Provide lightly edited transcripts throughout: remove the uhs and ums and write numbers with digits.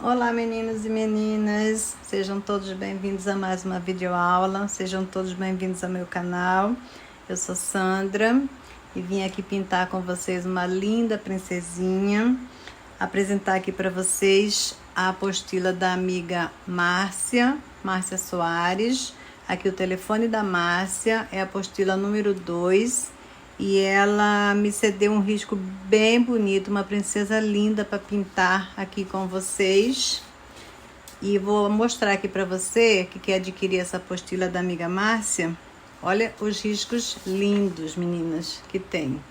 Olá meninos e meninas, sejam todos bem-vindos a mais uma videoaula, sejam todos bem-vindos ao meu canal. Eu sou Sandra e vim aqui pintar com vocês uma linda princesinha, apresentar aqui para vocês a apostila da amiga Márcia Soares. Aqui o telefone da Márcia é a apostila número 2 e ela me cedeu um risco bem bonito, uma princesa linda para pintar aqui com vocês. E vou mostrar aqui para você que quer adquirir essa apostila da amiga Márcia. Olha os riscos lindos, meninas, que tem.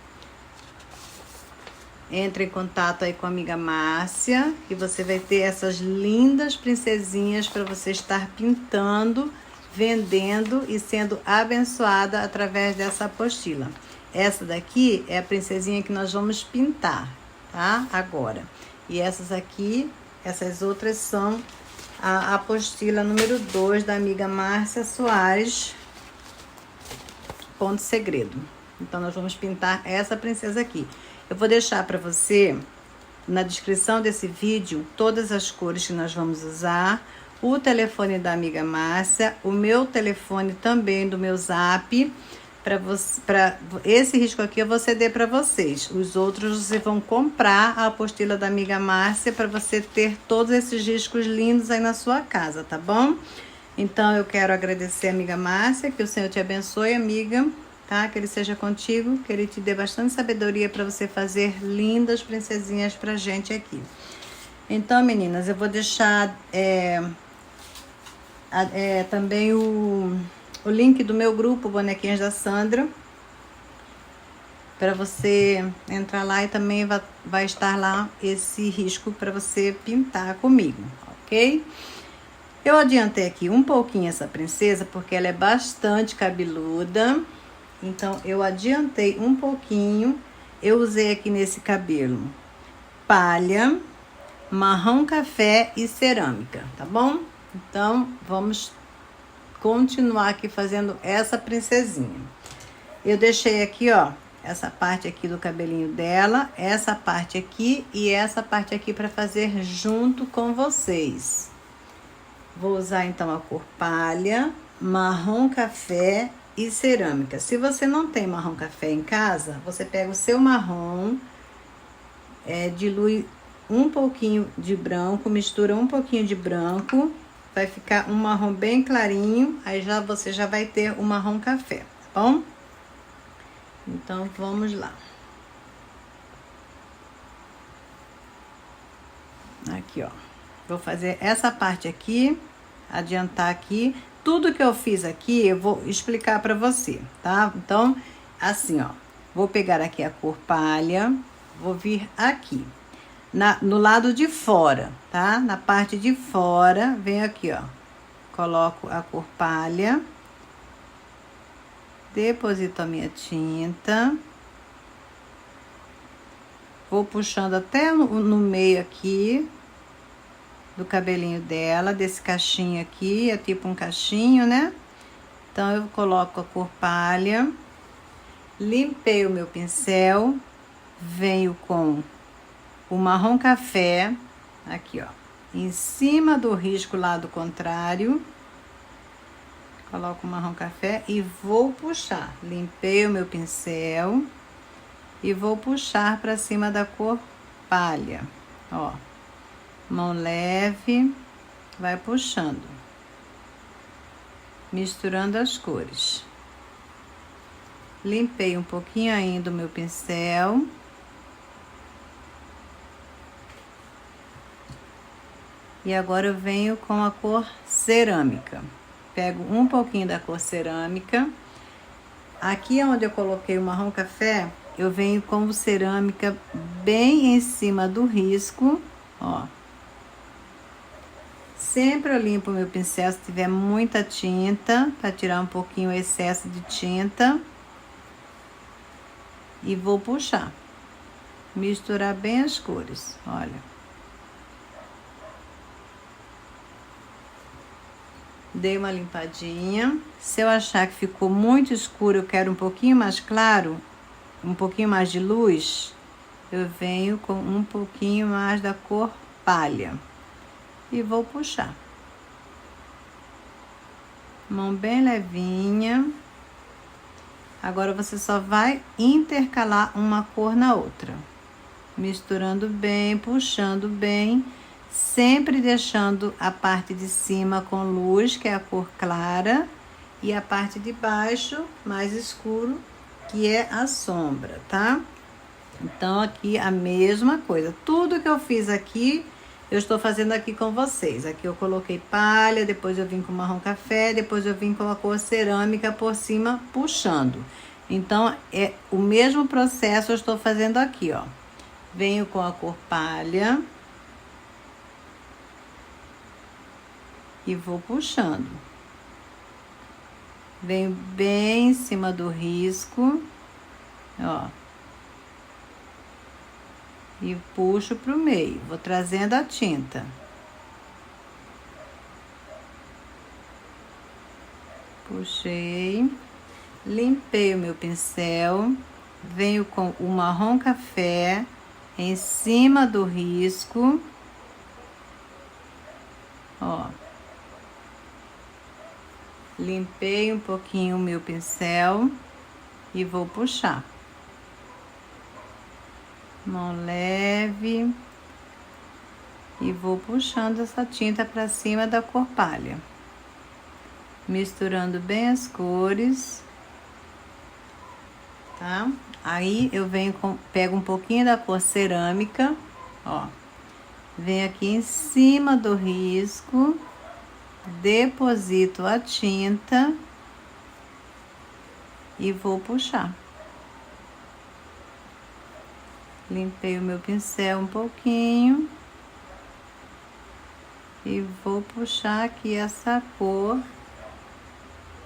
Entre em contato aí com a amiga Márcia e você vai ter essas lindas princesinhas para você estar pintando, vendendo e sendo abençoada através dessa apostila. Essa daqui é a princesinha que nós vamos pintar, tá? Agora. E essas aqui, essas outras são a apostila número 2 da amiga Márcia Soares, ponto segredo. Então, nós vamos pintar essa princesa aqui. Eu vou deixar para você, na descrição desse vídeo, todas as cores que nós vamos usar, o telefone da amiga Márcia, o meu telefone também do meu zap. Para esse risco aqui eu vou ceder para vocês. Os outros vocês vão comprar a apostila da amiga Márcia para você ter todos esses riscos lindos aí na sua casa, tá bom? Então eu quero agradecer a amiga Márcia, que o Senhor te abençoe, amiga, tá? Que Ele seja contigo, que Ele te dê bastante sabedoria para você fazer lindas princesinhas pra gente aqui. Então, meninas, eu vou deixar também o link do meu grupo Bonequinhas da Sandra, para você entrar lá, e também vai estar lá esse risco para você pintar comigo, ok? Eu adiantei aqui um pouquinho essa princesa, porque ela é bastante cabeluda, então eu adiantei um pouquinho. Eu usei aqui nesse cabelo palha, marrom café e cerâmica, tá bom? Então, vamos continuar aqui fazendo essa princesinha. Eu deixei aqui, ó, essa parte aqui do cabelinho dela, essa parte aqui e essa parte aqui para fazer junto com vocês. Vou usar então a cor palha, marrom café e cerâmica. Se você não tem marrom café em casa, você pega o seu marrom, dilui um pouquinho de branco, mistura um pouquinho de branco, vai ficar um marrom bem clarinho, aí você já vai ter o marrom café, tá bom? Então, vamos lá. Aqui, ó. Vou fazer essa parte aqui, adiantar aqui. Tudo que eu fiz aqui, eu vou explicar pra você, tá? Então, assim, ó. Vou pegar aqui a cor palha, vou vir aqui. No lado de fora, tá? Na parte de fora, venho aqui, ó. Coloco a cor palha. Deposito a minha tinta. Vou puxando até no meio aqui do cabelinho dela, desse cachinho aqui. É tipo um cachinho, né? Então, eu coloco a cor palha. Limpei o meu pincel. Venho com o marrom café, aqui, ó, em cima do risco lá do contrário. Coloco o marrom café e vou puxar. Limpei o meu pincel e vou puxar para cima da cor palha, ó. Mão leve, vai puxando, misturando as cores. Limpei um pouquinho ainda o meu pincel. E agora eu venho com a cor cerâmica. Pego um pouquinho da cor cerâmica. Aqui onde eu coloquei o marrom café, eu venho com o cerâmica bem em cima do risco, ó. Sempre eu limpo o meu pincel se tiver muita tinta, para tirar um pouquinho o excesso de tinta. E vou puxar. Misturar bem as cores, olha. Dei uma limpadinha. Se eu achar que ficou muito escuro, eu quero um pouquinho mais claro, um pouquinho mais de luz, eu venho com um pouquinho mais da cor palha. e vou puxar. Mão bem levinha. Agora você só vai intercalar uma cor na outra. Misturando bem, puxando bem, sempre deixando a parte de cima com luz, que é a cor clara, e a parte de baixo mais escuro, que é a sombra, tá? Então aqui a mesma coisa. Tudo que eu fiz aqui, eu estou fazendo aqui com vocês. Aqui eu coloquei palha, depois eu vim com marrom café, depois eu vim com a cor cerâmica por cima, puxando. Então é o mesmo processo eu estou fazendo aqui, ó. Venho com a cor palha e vou puxando. Venho bem em cima do risco, ó. E puxo pro meio, vou trazendo a tinta. Puxei, limpei o meu pincel, venho com o marrom café em cima do risco, ó. Limpei um pouquinho o meu pincel e vou puxar. Mão leve e vou puxando essa tinta para cima da cor palha, misturando bem as cores, tá? Aí eu venho pego um pouquinho da cor cerâmica, ó, venho aqui em cima do risco, deposito a tinta e vou puxar. Limpei o meu pincel um pouquinho e vou puxar aqui essa cor,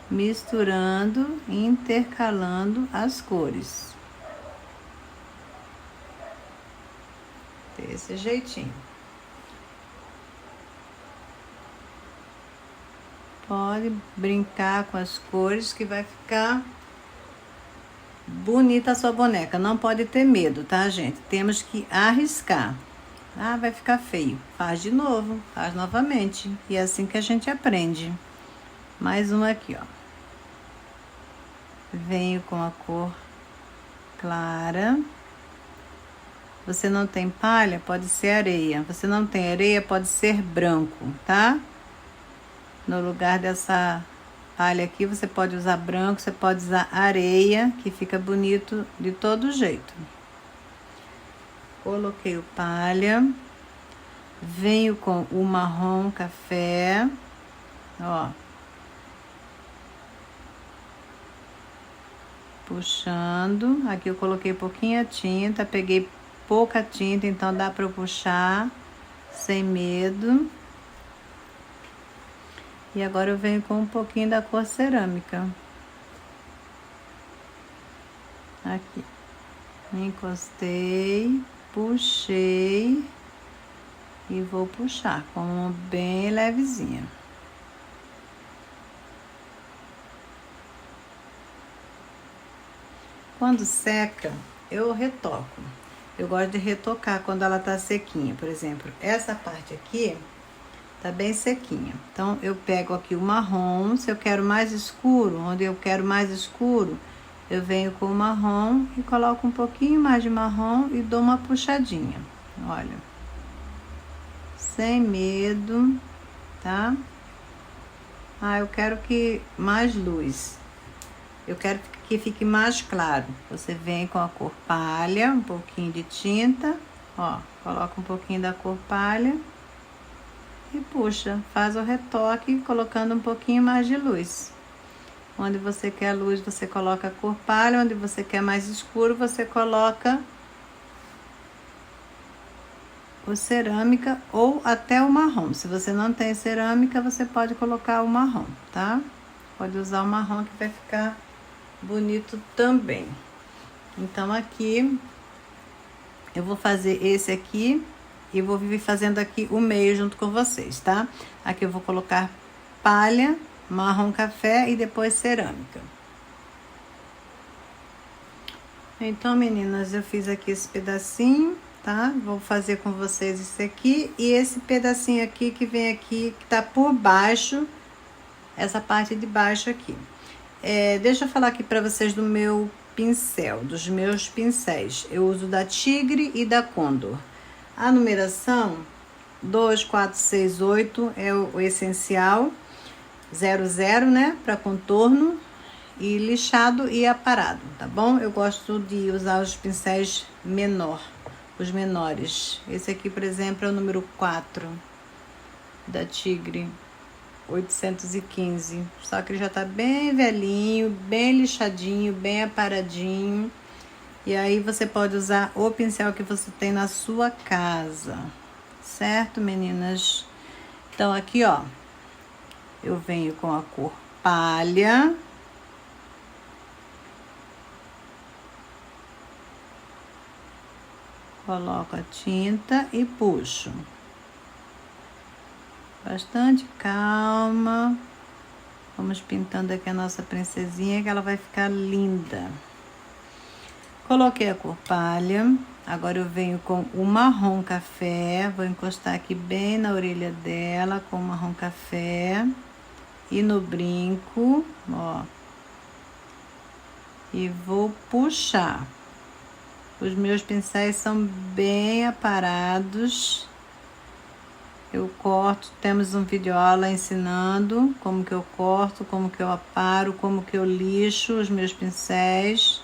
misturando, intercalando as cores. Desse jeitinho. Pode brincar com as cores que vai ficar bonita a sua boneca. Não pode ter medo, tá, gente? Temos que arriscar. Ah, vai ficar feio. Faz de novo, faz novamente. E é assim que a gente aprende. Mais uma aqui, ó. Venho com a cor clara. Você não tem palha? Pode ser areia. Você não tem areia? Pode ser branco, tá? No lugar dessa palha aqui, você pode usar branco, você pode usar areia, que fica bonito de todo jeito. Coloquei o palha. Venho com o marrom café, ó. Puxando. Aqui eu coloquei pouquinha tinta, peguei pouca tinta, então dá para eu puxar sem medo. E agora eu venho com um pouquinho da cor cerâmica. Aqui. Encostei, puxei e vou puxar com uma mão bem levezinha. Quando seca, eu retoco. Eu gosto de retocar quando ela tá sequinha. Por exemplo, essa parte aqui tá bem sequinha. Então, eu pego aqui o marrom. Se eu quero mais escuro, onde eu quero mais escuro, eu venho com o marrom e coloco um pouquinho mais de marrom e dou uma puxadinha. Olha. Sem medo, tá? Ah, eu quero que mais luz. Eu quero que fique mais claro. Você vem com a cor palha, um pouquinho de tinta, ó, coloca um pouquinho da cor palha e puxa, faz o retoque colocando um pouquinho mais de luz. Onde você quer luz, você coloca a cor palha, onde você quer mais escuro, você coloca o cerâmica ou até o marrom. Se você não tem cerâmica, você pode colocar o marrom, tá? Pode usar o marrom que vai ficar bonito também. Então aqui eu vou fazer esse aqui e vou vir fazendo aqui o meio junto com vocês, tá? Aqui eu vou colocar palha, marrom café e depois cerâmica. Então, meninas, eu fiz aqui esse pedacinho, tá? Vou fazer com vocês esse aqui e esse pedacinho aqui que vem aqui, que tá por baixo, essa parte de baixo aqui. Deixa eu falar aqui para vocês do meu pincel, dos meus pincéis. Eu uso da Tigre e da Condor. A numeração 2, 4, 6, 8 é o essencial, 00, né, para contorno, e lixado e aparado, tá bom? Eu gosto de usar os pincéis os menores. Esse aqui, por exemplo, é o número 4 da Tigre, 815. Só que ele já tá bem velhinho, bem lixadinho, bem aparadinho. E aí você pode usar o pincel que você tem na sua casa, certo, meninas? Então aqui, ó, eu venho com a cor palha. Coloco a tinta e puxo. Bastante calma. Vamos pintando aqui a nossa princesinha, que ela vai ficar linda. Coloquei a cor palha. Agora eu venho com o marrom café. Vou encostar aqui bem na orelha dela com o marrom café. E no brinco, ó. E vou puxar. Os meus pincéis são bem aparados. Eu corto, temos um vídeo aula ensinando como que eu corto, como que eu aparo, como que eu lixo os meus pincéis.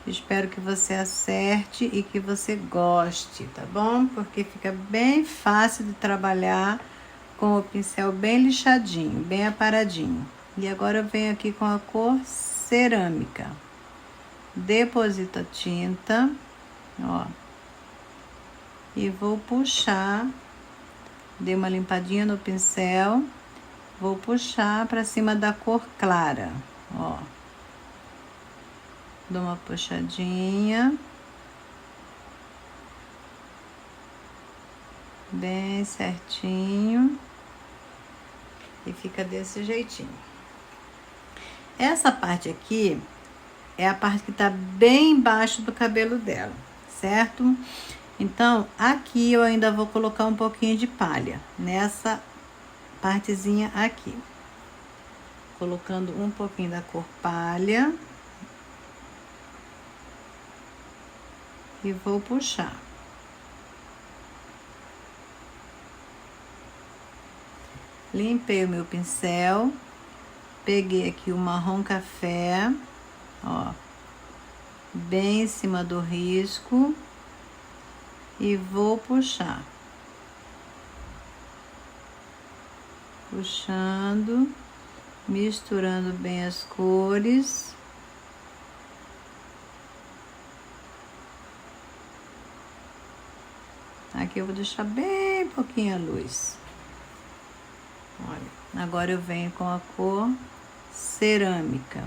Espero que você acerte e que você goste, tá bom? Porque fica bem fácil de trabalhar com o pincel bem lixadinho, bem aparadinho. E agora eu venho aqui com a cor cerâmica. Deposito a tinta, ó, e vou puxar, dei uma limpadinha no pincel, vou puxar para cima da cor clara, ó, dou uma puxadinha, bem certinho, e fica desse jeitinho. Essa parte aqui é a parte que tá bem embaixo do cabelo dela, certo? Então, aqui eu ainda vou colocar um pouquinho de palha, nessa partezinha aqui. Colocando um pouquinho da cor palha. E vou puxar. Limpei o meu pincel. Peguei aqui o marrom café. Ó, bem em cima do risco e vou puxar, puxando, misturando bem as cores. Aqui eu vou deixar bem pouquinha luz. Olha, agora eu venho com a cor cerâmica.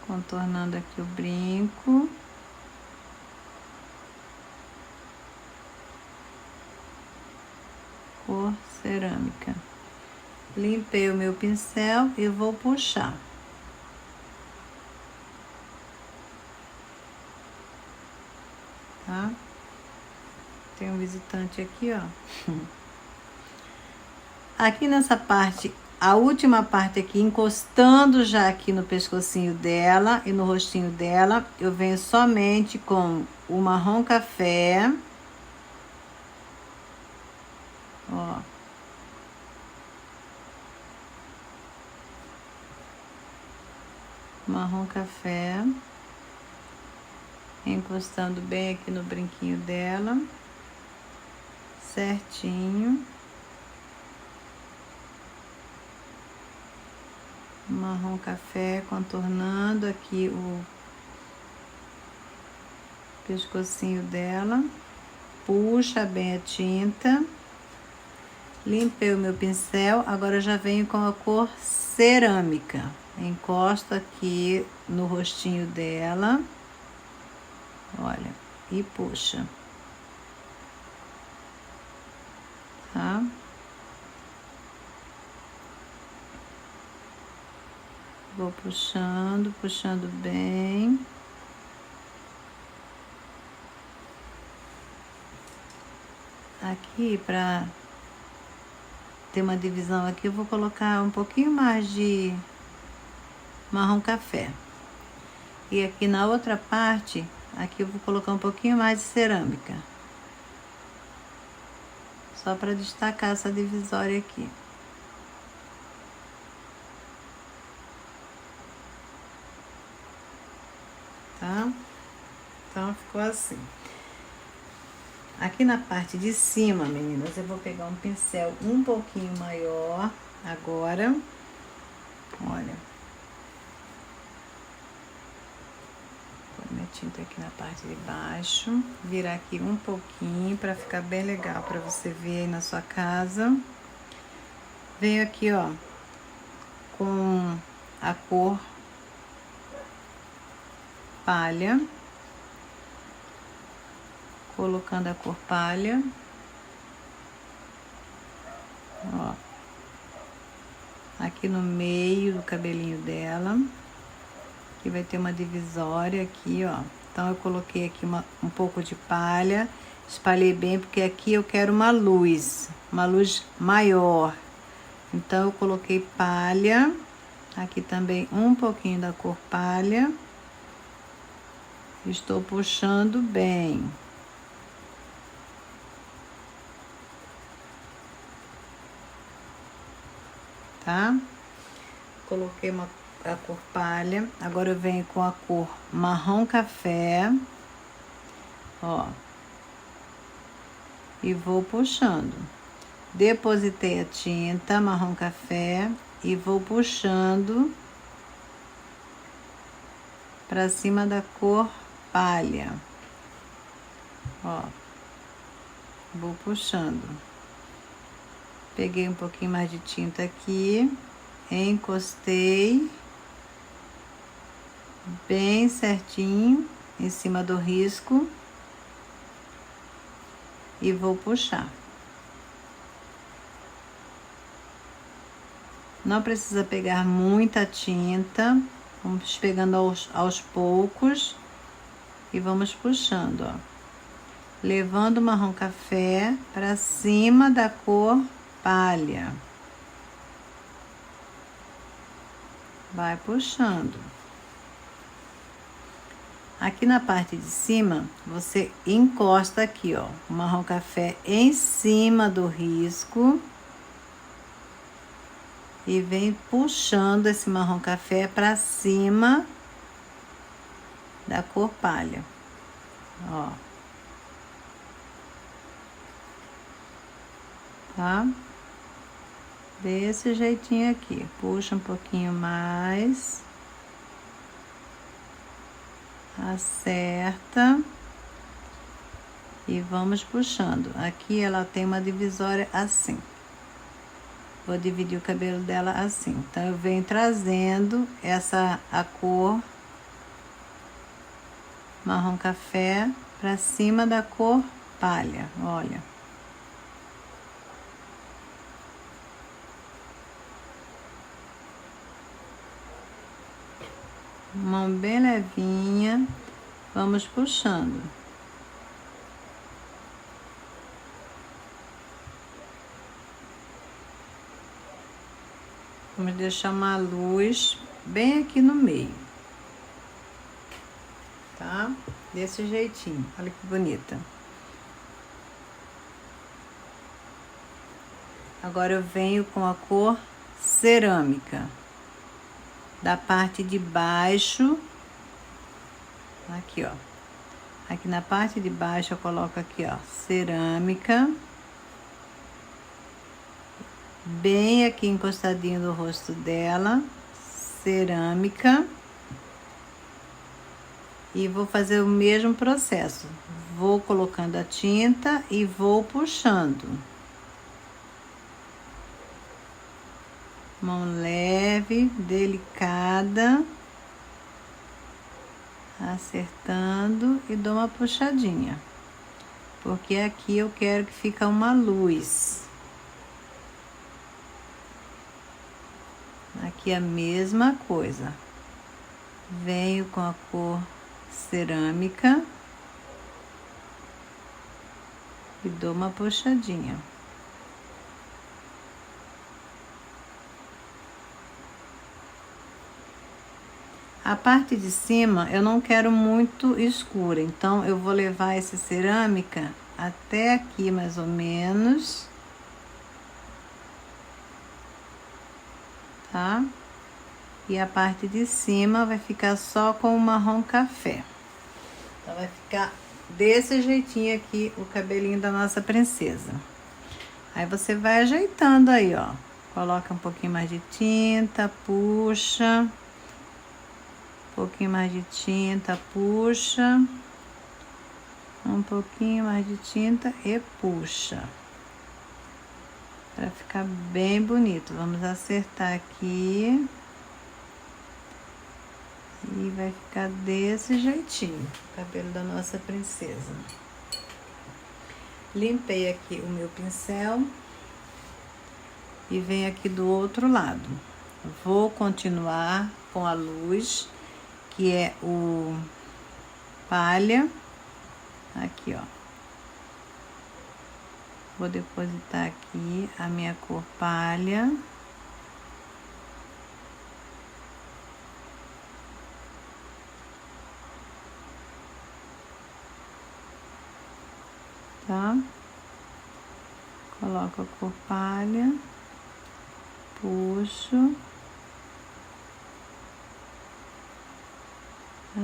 Contornando aqui o brinco. Cor cerâmica. Limpei o meu pincel e vou puxar. Tá? Tem um visitante aqui, ó. Aqui nessa parte, a última parte aqui, encostando já aqui no pescocinho dela e no rostinho dela, eu venho somente com o marrom café. Ó. Marrom café. Encostando bem aqui no brinquinho dela. Certinho. Marrom café, contornando aqui o pescocinho dela. Puxa bem a tinta. Limpei o meu pincel, agora eu já venho com a cor cerâmica. Encosto aqui no rostinho dela. Olha, e puxa. Tá? Vou puxando, puxando bem. Aqui, para ter uma divisão aqui, eu vou colocar um pouquinho mais de marrom café. E aqui na outra parte, aqui eu vou colocar um pouquinho mais de cerâmica. Só para destacar essa divisória aqui. Tá? Então ficou assim. Aqui na parte de cima, meninas, eu vou pegar um pincel um pouquinho maior agora. Olha. Vou minha tinta aqui na parte de baixo. Virar aqui um pouquinho para ficar bem legal para você ver aí na sua casa. Venho aqui, ó, com a cor palha. Colocando a cor palha, ó, aqui no meio do cabelinho dela, que vai ter uma divisória aqui, ó. Então eu coloquei aqui um pouco de palha, espalhei bem, porque aqui eu quero uma luz maior. Então eu coloquei palha, aqui também um pouquinho da cor palha, estou puxando bem. Tá? Coloquei a cor palha. Agora eu venho com a cor marrom café. Ó. E vou puxando. Depositei a tinta marrom café e vou puxando para cima da cor palha. Ó. Vou puxando. Peguei um pouquinho mais de tinta aqui, encostei bem certinho em cima do risco e vou puxar. Não precisa pegar muita tinta, vamos pegando aos poucos e vamos puxando, ó. Levando o marrom café para cima da cor palha. Vai puxando. Aqui na parte de cima, você encosta aqui, ó, o marrom café em cima do risco e vem puxando esse marrom café para cima da cor palha. Ó. Tá? Desse jeitinho aqui, puxa um pouquinho mais, acerta e vamos puxando. Aqui ela tem uma divisória assim, vou dividir o cabelo dela assim. Então eu venho trazendo a cor marrom café para cima da cor palha, olha. Mão bem levinha, vamos puxando. Vamos deixar uma luz bem aqui no meio, tá? Desse jeitinho, olha que bonita. Agora eu venho com a cor cerâmica. Da parte de baixo, aqui, ó. Aqui na parte de baixo eu coloco aqui, ó, cerâmica. Bem aqui encostadinho do rosto dela, cerâmica. E vou fazer o mesmo processo. Vou colocando a tinta e vou puxando. Mão leve, delicada, acertando e dou uma puxadinha, porque aqui eu quero que fica uma luz. Aqui a mesma coisa, venho com a cor cerâmica e dou uma puxadinha. A parte de cima eu não quero muito escura, então eu vou levar essa cerâmica até aqui mais ou menos, tá? E a parte de cima vai ficar só com o marrom café. Então vai ficar desse jeitinho aqui o cabelinho da nossa princesa. Aí você vai ajeitando aí, ó. Coloca um pouquinho mais de tinta, puxa. Um pouquinho mais de tinta, puxa. Um pouquinho mais de tinta e puxa. Para ficar bem bonito. Vamos acertar aqui. E vai ficar desse jeitinho, o cabelo da nossa princesa. Limpei aqui o meu pincel. E venho aqui do outro lado. Vou continuar com a luz, que é o palha. Aqui, ó. Vou depositar aqui a minha cor palha. Tá? Coloco a cor palha. Puxo.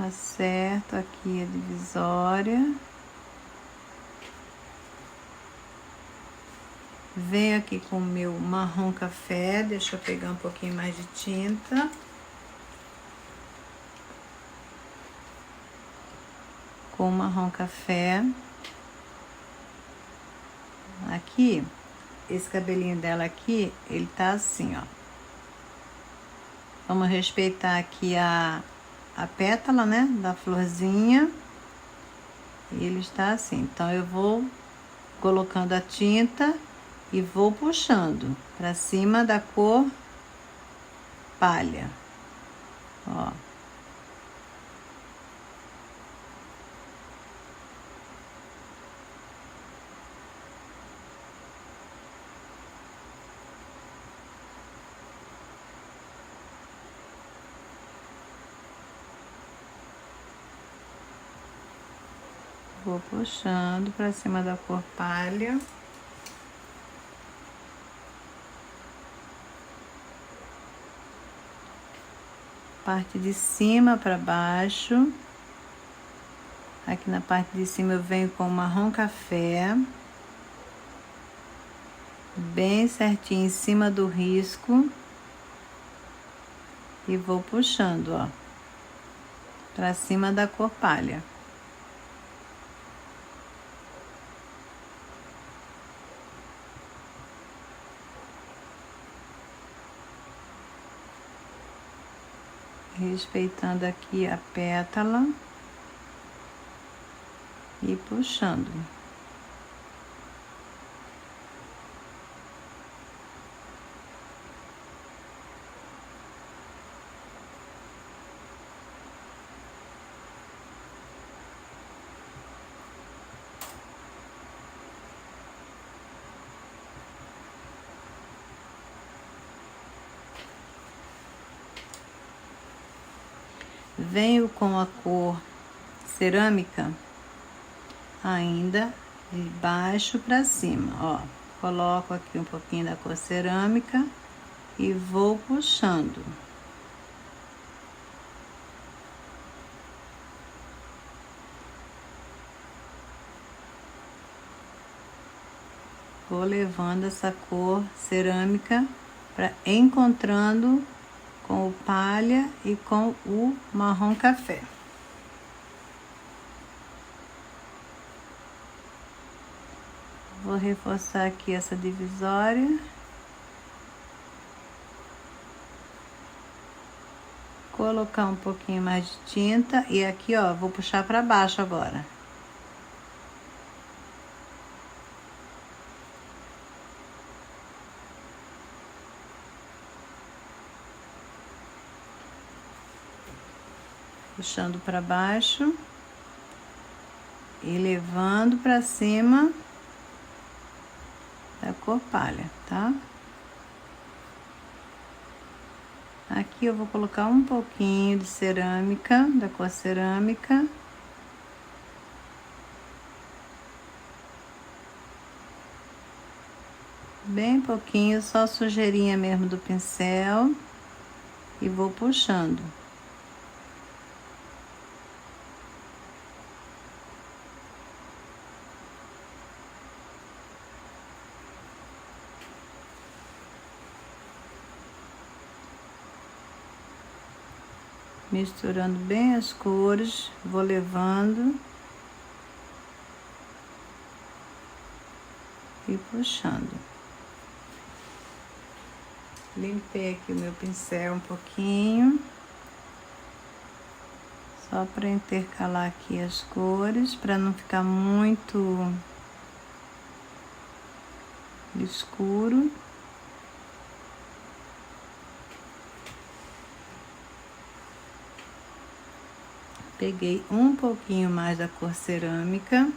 Acerto aqui a divisória. Venho aqui com o meu marrom café. Deixa eu pegar um pouquinho mais de tinta. Com o marrom café. Aqui, esse cabelinho dela aqui, ele tá assim, ó. Vamos respeitar aqui a pétala, né, da florzinha. E ele está assim. Então, eu vou colocando a tinta e vou puxando para cima da cor palha. Ó. Vou puxando para cima da cor palha. Parte de cima para baixo. Aqui na parte de cima eu venho com marrom café. Bem certinho em cima do risco. E vou puxando, ó. Para cima da cor palha. Respeitando aqui a pétala e puxando. Venho com a cor cerâmica ainda de baixo para cima, ó. Coloco aqui um pouquinho da cor cerâmica e vou puxando. Vou levando essa cor cerâmica para encontrando com o palha e com o marrom café. Vou reforçar aqui essa divisória. Colocar um pouquinho mais de tinta e aqui, ó, vou puxar para baixo agora. Puxando para baixo e levando para cima da cor palha, tá? Aqui eu vou colocar um pouquinho de cerâmica, da cor cerâmica. Bem pouquinho, só sujeirinha mesmo do pincel. E vou puxando. Misturando bem as cores, vou levando e puxando. Limpei aqui o meu pincel um pouquinho, só para intercalar aqui as cores, para não ficar muito escuro. Peguei um pouquinho mais da cor cerâmica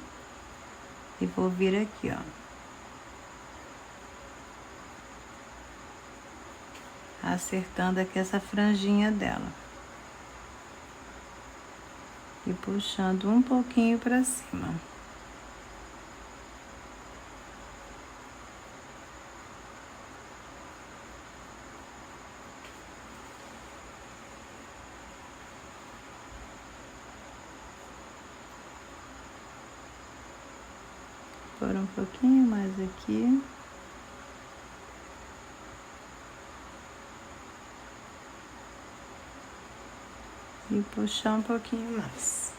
e vou vir aqui, ó. Acertando aqui essa franjinha dela. E puxando um pouquinho para cima. Por um pouquinho mais aqui. E puxar um pouquinho mais.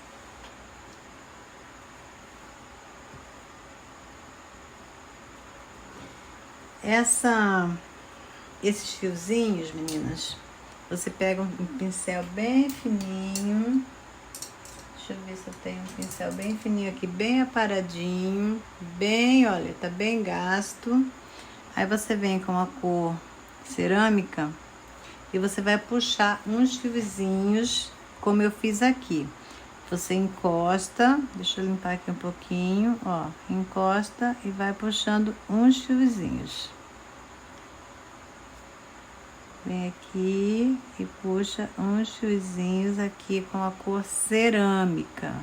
Esses fiozinhos, meninas, você pega um pincel bem fininho. Deixa eu ver se eu tenho um pincel bem fininho aqui, bem aparadinho, bem, olha, tá bem gasto. Aí você vem com a cor cerâmica e você vai puxar uns fiozinhos, como eu fiz aqui. Você encosta, deixa eu limpar aqui um pouquinho, ó, encosta e vai puxando uns fiozinhos. Vem aqui e puxa uns fiozinhos aqui com a cor cerâmica.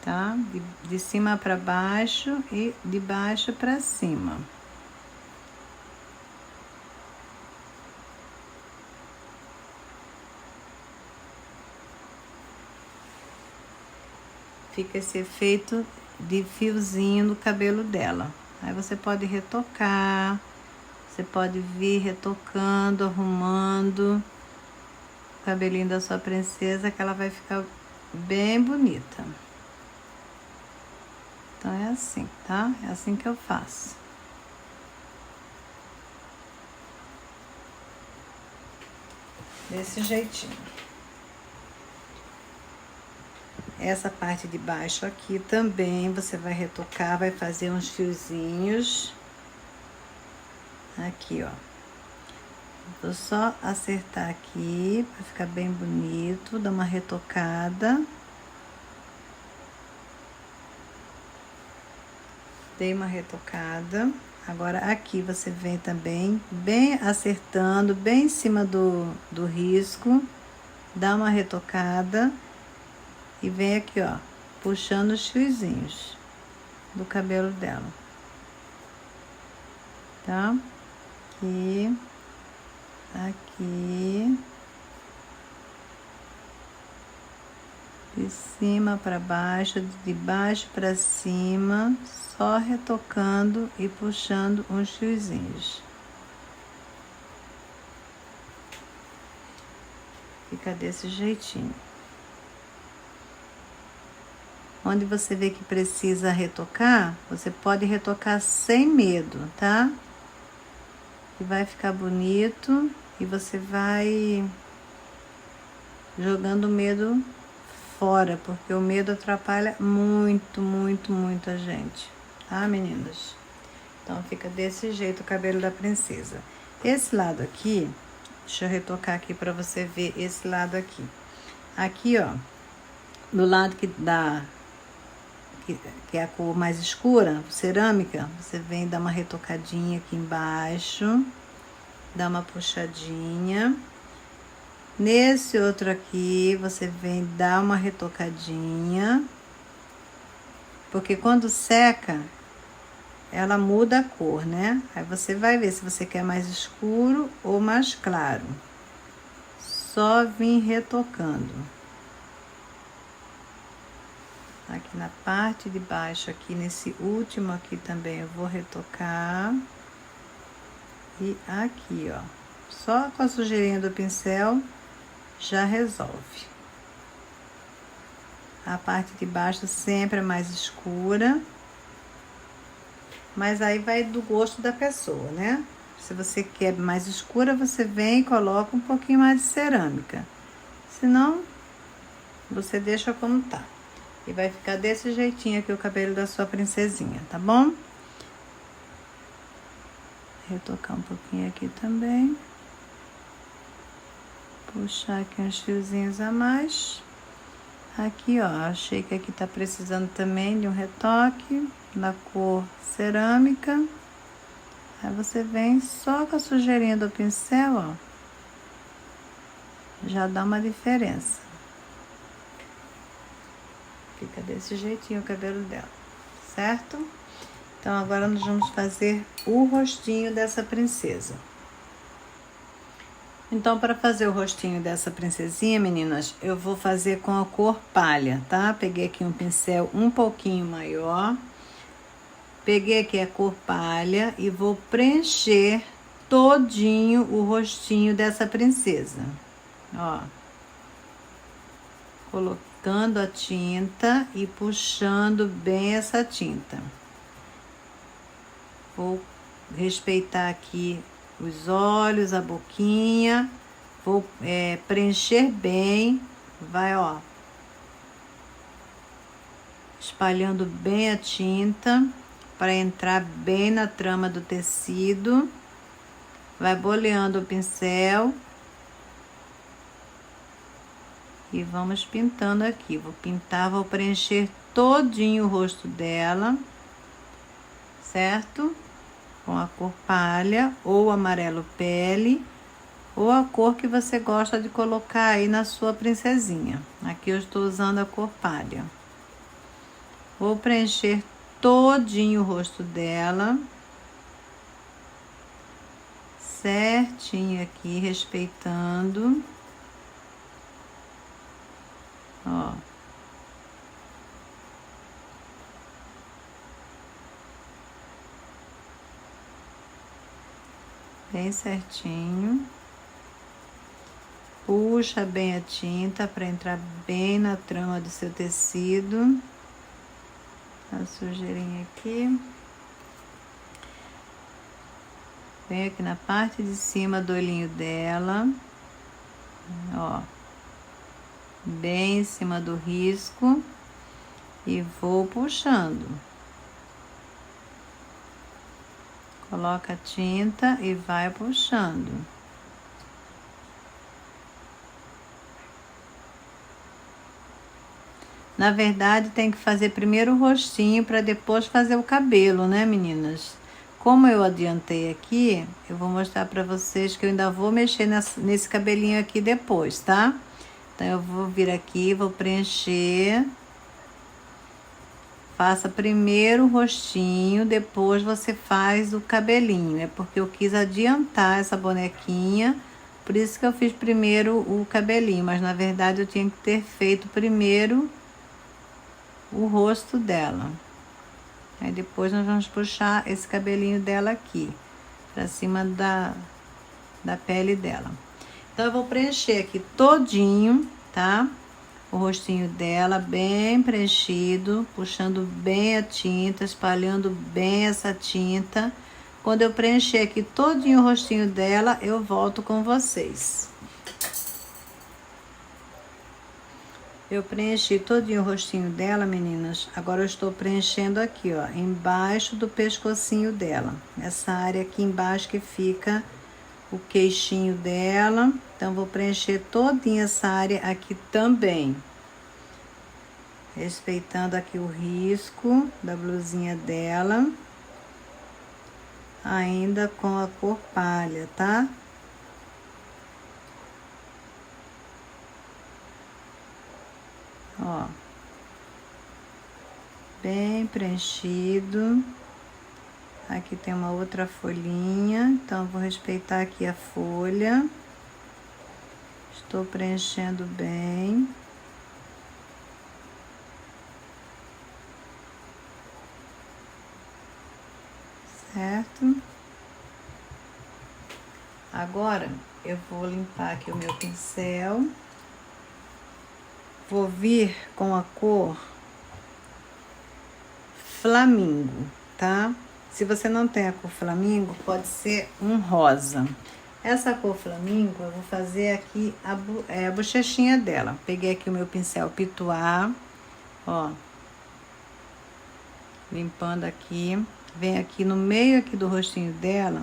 Tá? De cima para baixo e de baixo para cima. Fica esse efeito de fiozinho no cabelo dela. Aí você pode retocar, você pode vir retocando, arrumando o cabelinho da sua princesa, que ela vai ficar bem bonita. Então é assim, tá? É assim que eu faço. Desse jeitinho. Essa parte de baixo aqui também você vai retocar, vai fazer uns fiozinhos. Aqui, ó. Vou só acertar aqui para ficar bem bonito, dar uma retocada. Dei uma retocada. Agora aqui você vem também bem acertando, bem em cima do risco. Dá uma retocada. E vem aqui, ó, puxando os fiozinhos do cabelo dela. Tá? Aqui. Aqui. De cima para baixo, de baixo para cima, só retocando e puxando uns fiozinhos. Fica desse jeitinho. Onde você vê que precisa retocar, você pode retocar sem medo, tá? E vai ficar bonito e você vai jogando o medo fora, porque o medo atrapalha muito, muito, muito a gente, tá, meninas? Então fica desse jeito o cabelo da princesa. Esse lado aqui Deixa eu retocar aqui para você ver esse lado aqui. Aqui, ó, do lado que é a cor mais escura, cerâmica, você vem dar uma retocadinha aqui embaixo, dá uma puxadinha. Nesse outro aqui, você vem dar uma retocadinha, porque quando seca, ela muda a cor, né? Aí você vai ver se você quer mais escuro ou mais claro. Só vim retocando. Aqui na parte de baixo, aqui nesse último aqui também eu vou retocar. E aqui, ó, só com a sujeirinha do pincel já resolve. A parte de baixo sempre é mais escura. Mas aí vai do gosto da pessoa, né? Se você quer mais escura, você vem e coloca um pouquinho mais de cerâmica. Se não, você deixa como tá. E vai ficar desse jeitinho aqui o cabelo da sua princesinha, tá bom? Retocar um pouquinho aqui também. Puxar aqui uns fiozinhos a mais. Aqui, ó, achei que aqui tá precisando também de um retoque na cor cerâmica. Aí você vem só com a sujeirinha do pincel, ó. Já dá uma diferença. Fica desse jeitinho o cabelo dela, certo? Então agora nós vamos fazer o rostinho dessa princesa. Então, para fazer o rostinho dessa princesinha, meninas, eu vou fazer com a cor palha, tá? Peguei aqui um pincel um pouquinho maior. Peguei aqui a cor palha e vou preencher todinho o rostinho dessa princesa. Ó. Colocando a tinta e puxando bem essa tinta. Vou respeitar aqui os olhos, a boquinha, vou preencher bem, vai, ó, espalhando bem a tinta para entrar bem na trama do tecido, vai boleando o pincel e vamos pintando aqui. Vou pintar, vou preencher todinho o rosto dela, certo? Com a cor palha ou amarelo pele, ou a cor que você gosta de colocar aí na sua princesinha. Aqui eu estou usando a cor palha. Vou preencher todinho o rosto dela, certinho aqui, respeitando. Ó. Bem certinho. Puxa bem a tinta para entrar bem na trama do seu tecido. A sujeirinha aqui. Vem aqui na parte de cima do olhinho dela. Ó. Bem em cima do risco. E vou puxando. Coloca a tinta e vai puxando. Na verdade, tem que fazer primeiro o rostinho para depois fazer o cabelo, né, meninas? Como eu adiantei aqui, eu vou mostrar para vocês que eu ainda vou mexer nesse cabelinho aqui depois, tá? Então, eu vou vir aqui, vou preencher. Faça primeiro o rostinho, depois você faz o cabelinho. É porque eu quis adiantar essa bonequinha, por isso que eu fiz primeiro o cabelinho. Mas, na verdade, eu tinha que ter feito primeiro o rosto dela. Aí, depois, nós vamos puxar esse cabelinho dela aqui, pra cima da pele dela. Então, eu vou preencher aqui todinho, tá? O rostinho dela bem preenchido, puxando bem a tinta, espalhando bem essa tinta. Quando eu preencher aqui todinho o rostinho dela, eu volto com vocês. Eu preenchi todinho o rostinho dela, meninas. Agora eu estou preenchendo aqui, ó, embaixo do pescocinho dela. Essa área aqui embaixo que fica o queixinho dela. Então, vou preencher todinha essa área aqui também. Respeitando aqui o risco da blusinha dela. Ainda com a cor palha, tá? Ó. Bem preenchido. Aqui tem uma outra folhinha, então vou respeitar aqui a folha. Estou preenchendo bem. Certo? Agora, eu vou limpar aqui o meu pincel. Vou vir com a cor Flamingo, tá? Se você não tem a cor Flamingo, pode ser um rosa. Essa cor Flamingo, eu vou fazer aqui a bochechinha dela. Peguei aqui o meu pincel Pituá, ó. Limpando aqui. Vem aqui no meio aqui do rostinho dela,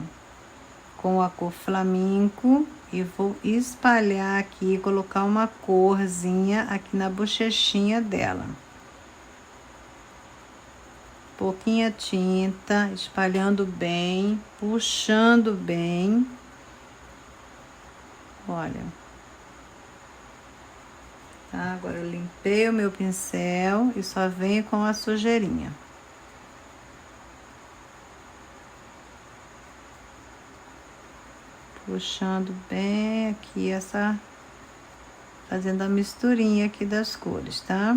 com a cor Flamingo, e vou espalhar aqui, colocar uma corzinha aqui na bochechinha dela. Pouquinha tinta, espalhando bem, puxando bem. Olha. Tá? Agora eu limpei o meu pincel e só venho com a sujeirinha. Puxando bem aqui fazendo a misturinha aqui das cores, tá?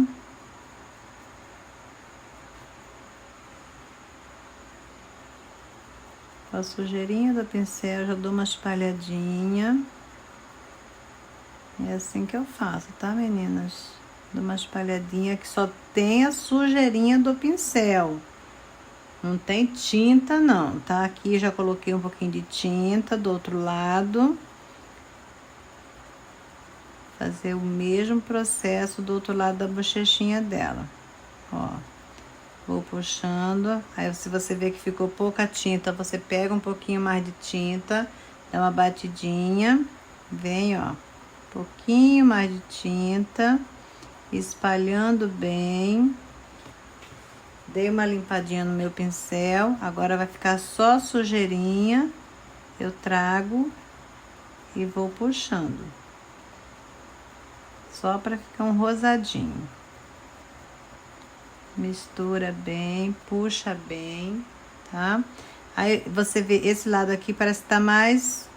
Com a sujeirinha do pincel, já dou uma espalhadinha. É assim que eu faço, tá, meninas? Dou uma espalhadinha que só tem a sujeirinha do pincel. Não tem tinta, não, tá? Aqui já coloquei um pouquinho de tinta do outro lado. Fazer o mesmo processo do outro lado da bochechinha dela. Ó. Vou puxando. Aí, se você vê que ficou pouca tinta, você pega um pouquinho mais de tinta, dá uma batidinha. Vem, ó. Um pouquinho mais de tinta. Espalhando bem. Dei uma limpadinha no meu pincel, agora vai ficar só sujeirinha. Eu trago e vou puxando. Só para ficar um rosadinho. Mistura bem, puxa bem, tá? Aí você vê, esse lado aqui parece que tá mais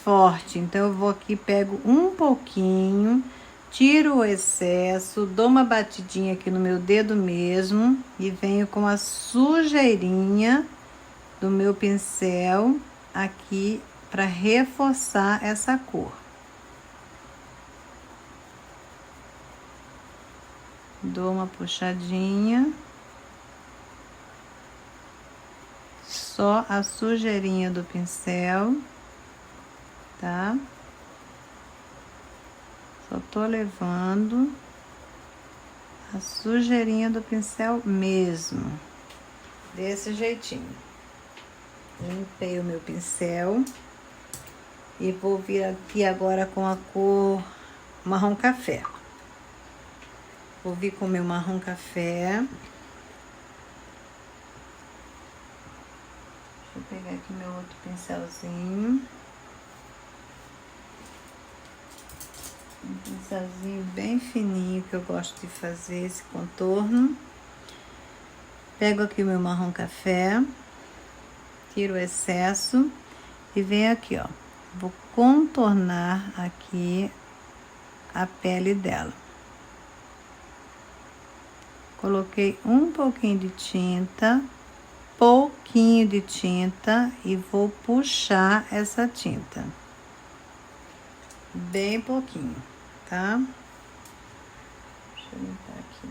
forte. Então eu vou aqui, pego um pouquinho, tiro o excesso, dou uma batidinha aqui no meu dedo mesmo e venho com a sujeirinha do meu pincel aqui para reforçar essa cor. Dou uma puxadinha. Só a sujeirinha do pincel, tá? Só tô levando a sujeirinha do pincel mesmo. Desse jeitinho. Limpei o meu pincel. E vou vir aqui agora com a cor marrom café. Vou vir com o meu marrom café. Deixa eu pegar aqui meu outro pincelzinho. Um pincelzinho bem fininho que eu gosto de fazer esse contorno. Pego aqui o meu marrom café, tiro o excesso e venho aqui, ó. Vou contornar aqui a pele dela. Coloquei um pouquinho de tinta, e vou puxar essa tinta. Bem pouquinho, tá? Deixa eu limpar aqui.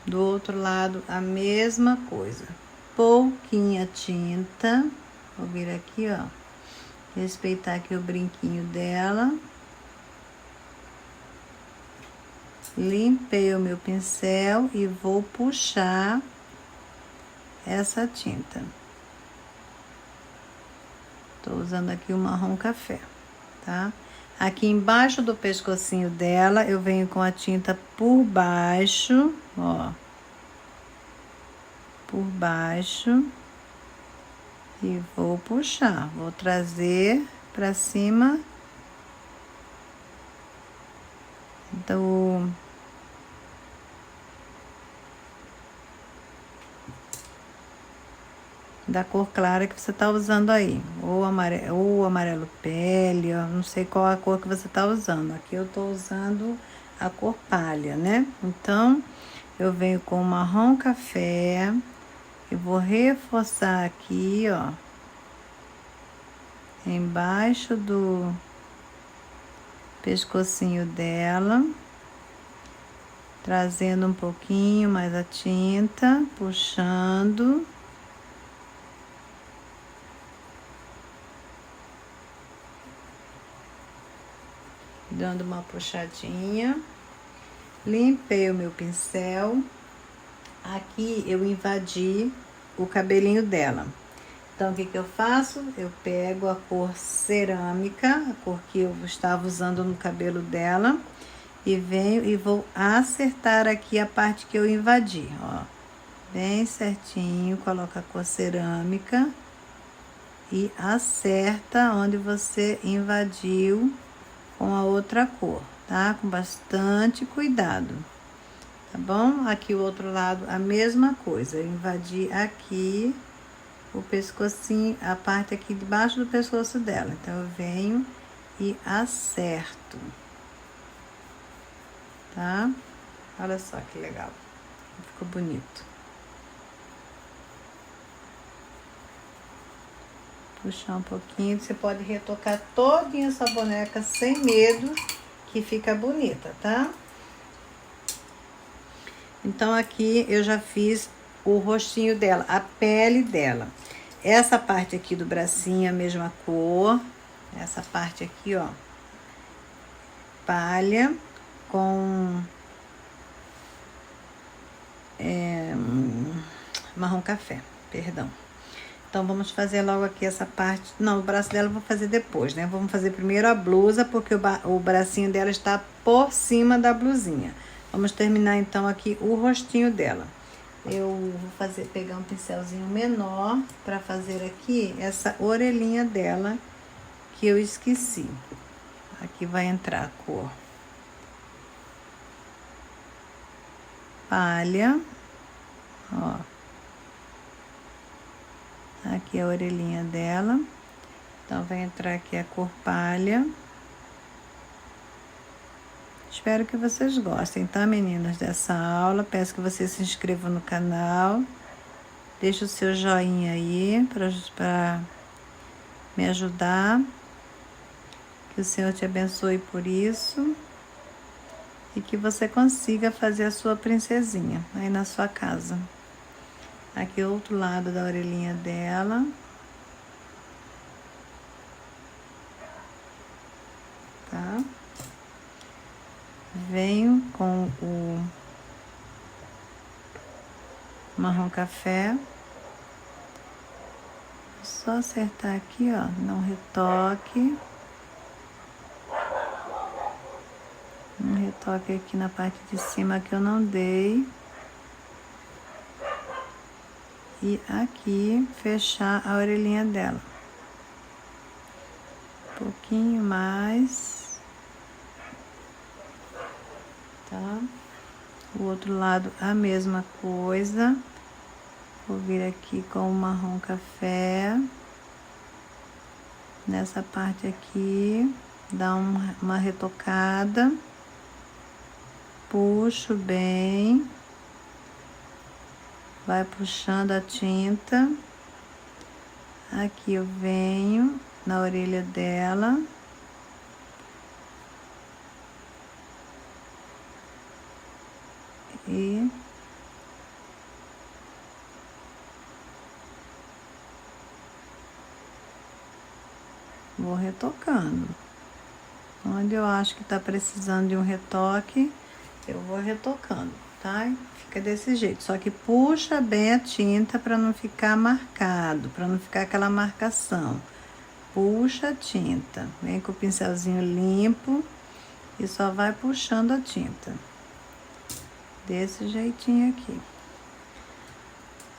Do outro lado, a mesma coisa. Pouquinha tinta. Vou vir aqui, ó. Respeitar aqui o brinquinho dela. Limpei o meu pincel e vou puxar essa tinta. Tô usando aqui o marrom café, tá? Aqui embaixo do pescocinho dela, eu venho com a tinta por baixo, ó. Por baixo. E vou puxar, vou trazer pra cima da cor clara que você tá usando aí, ou amarelo pele, ó, não sei qual a cor que você tá usando. Aqui eu tô usando a cor palha, né? Então, eu venho com o marrom café e vou reforçar aqui, ó, embaixo do pescocinho dela, trazendo um pouquinho mais a tinta, puxando. Dando uma puxadinha. Limpei o meu pincel. Aqui eu invadi o cabelinho dela. Então, o que que eu faço? Eu pego a cor cerâmica, a cor que eu estava usando no cabelo dela, e venho e vou acertar aqui a parte que eu invadi, ó. Bem certinho, coloca a cor cerâmica e acerta onde você invadiu com a outra cor, tá? Com bastante cuidado, tá bom? Aqui o outro lado, a mesma coisa. Eu invadi aqui o pescocinho, a parte aqui debaixo do pescoço dela. Então, eu venho e acerto, tá? Olha só que legal. Ficou bonito. Puxar um pouquinho. Você pode retocar todinha essa boneca sem medo, que fica bonita, tá? Então, aqui eu já fiz o rostinho dela, a pele dela. Essa parte aqui do bracinho, a mesma cor. Essa parte aqui, ó, palha com marrom café, perdão. Então, vamos fazer logo aqui essa parte. Não, o braço dela eu vou fazer depois, né? Vamos fazer primeiro a blusa, porque o bracinho dela está por cima da blusinha. Vamos terminar, então, aqui o rostinho dela. Eu vou pegar um pincelzinho menor para fazer aqui essa orelhinha dela, que eu esqueci. Aqui vai entrar a cor palha, ó. Aqui a orelhinha dela. Então, vai entrar aqui a cor palha. Espero que vocês gostem, tá, meninas, dessa aula. Peço que vocês se inscrevam no canal. Deixa o seu joinha aí para me ajudar. Que o Senhor te abençoe por isso. E que você consiga fazer a sua princesinha aí na sua casa. Aqui o outro lado da orelhinha dela. Tá? Venho com o marrom café. Só acertar aqui, ó, não retoque. Um retoque aqui na parte de cima que eu não dei. E aqui fechar a orelhinha dela. Um pouquinho mais. Tá? O outro lado a mesma coisa. Vou vir aqui com o marrom café. Nessa parte aqui, dá uma retocada. Puxo bem. Vai puxando a tinta. Aqui eu venho na orelha dela. E vou retocando. Onde eu acho que tá precisando de um retoque, eu vou retocando, tá? Fica desse jeito. Só que puxa bem a tinta para não ficar marcado, para não ficar aquela marcação. puxa a tinta. Vem com o pincelzinho limpo e só vai puxando a tinta. Desse jeitinho aqui.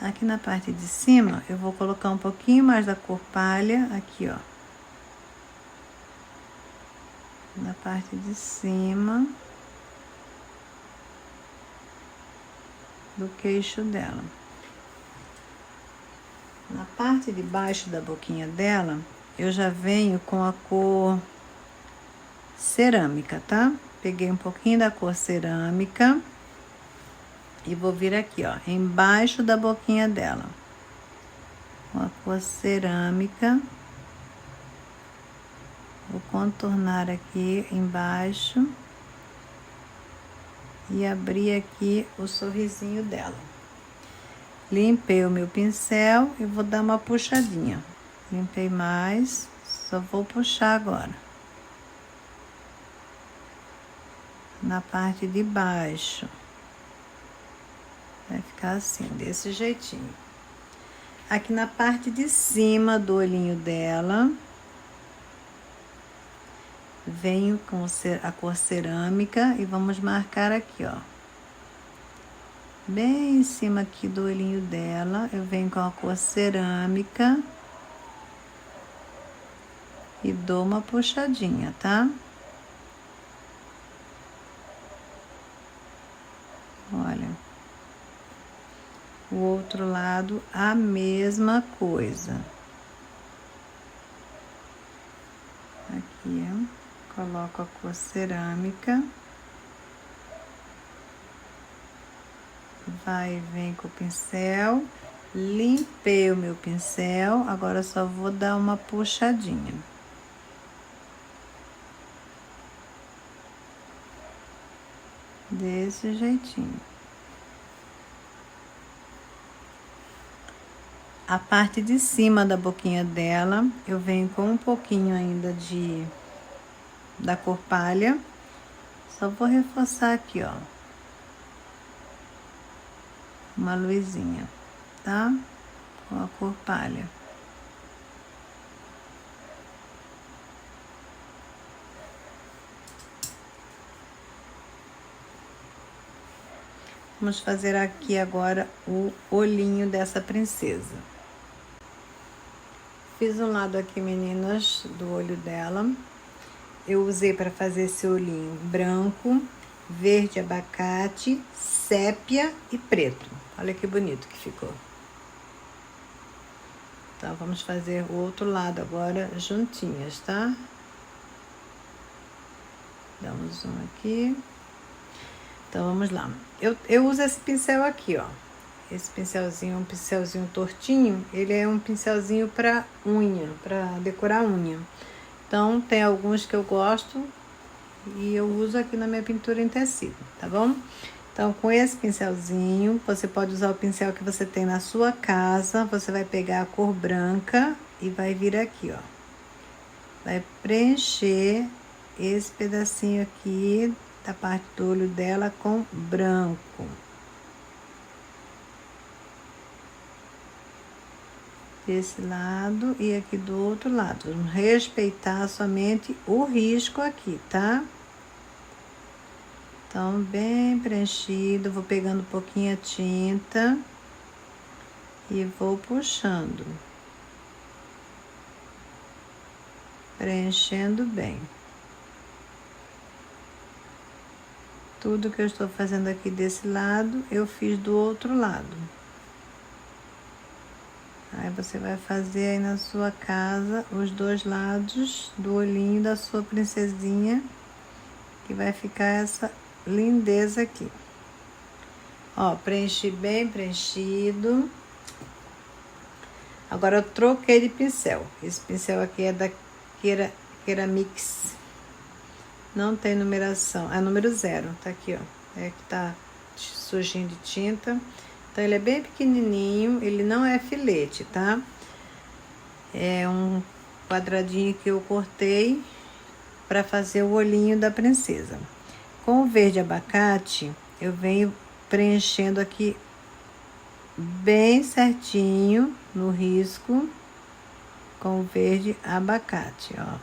Aqui na parte de cima, eu vou colocar um pouquinho mais da cor palha, aqui, ó. Na parte de cima do queixo dela. Na parte de baixo da boquinha dela, eu já venho com a cor cerâmica, tá? Peguei um pouquinho da cor cerâmica e vou vir aqui, ó, embaixo da boquinha dela. Com a cor cerâmica. Vou contornar aqui embaixo e abrir aqui o sorrisinho dela. Limpei o meu pincel e vou dar uma puxadinha. Limpei mais, só vou puxar agora. Na parte de baixo. Vai ficar assim, desse jeitinho. Aqui na parte de cima do olhinho dela, venho com a cor cerâmica e vamos marcar aqui, ó. Bem em cima aqui do olhinho dela, eu venho com a cor cerâmica e dou uma puxadinha, tá? Olha. O outro lado, a mesma coisa. Aqui, ó, coloco a cor cerâmica. Vai e vem com o pincel. Limpei o meu pincel, agora só vou dar uma puxadinha. Desse jeitinho. A parte de cima da boquinha dela, eu venho com um pouquinho ainda da cor palha. Só vou reforçar aqui, ó. Uma luzinha, tá? Com a cor palha. Vamos fazer aqui agora o olhinho dessa princesa. Fiz um lado aqui, meninas, do olho dela. Eu usei para fazer esse olhinho branco, verde abacate, sépia e preto. Olha que bonito que ficou. Então, vamos fazer o outro lado agora juntinhas, tá? Dá um zoom aqui. Então, vamos lá. Eu uso esse pincel aqui, ó. Esse pincelzinho, um pincelzinho tortinho, ele é um pincelzinho para unha, para decorar unha. Então, tem alguns que eu gosto e eu uso aqui na minha pintura em tecido, tá bom? Então, com esse pincelzinho, você pode usar o pincel que você tem na sua casa. Você vai pegar a cor branca e vai vir aqui, ó. Vai preencher esse pedacinho aqui da parte do olho dela com branco. Desse lado e aqui do outro lado. Vamos respeitar somente o risco aqui, tá? Então, bem preenchido. Vou pegando um pouquinho a tinta e vou puxando. Preenchendo bem. Tudo que eu estou fazendo aqui desse lado, eu fiz do outro lado. Aí você vai fazer aí na sua casa os dois lados do olhinho da sua princesinha, que vai ficar essa lindeza aqui. Ó, preenchi bem preenchido. Agora eu troquei de pincel. Esse pincel aqui é da Keramix. Não tem numeração, é número 0, tá aqui, ó. É que tá sujinho de tinta. Então, ele é bem pequenininho, ele não é filete, tá? É um quadradinho que eu cortei para fazer o olhinho da princesa. Com o verde abacate, eu venho preenchendo aqui bem certinho no risco. com o verde abacate, ó.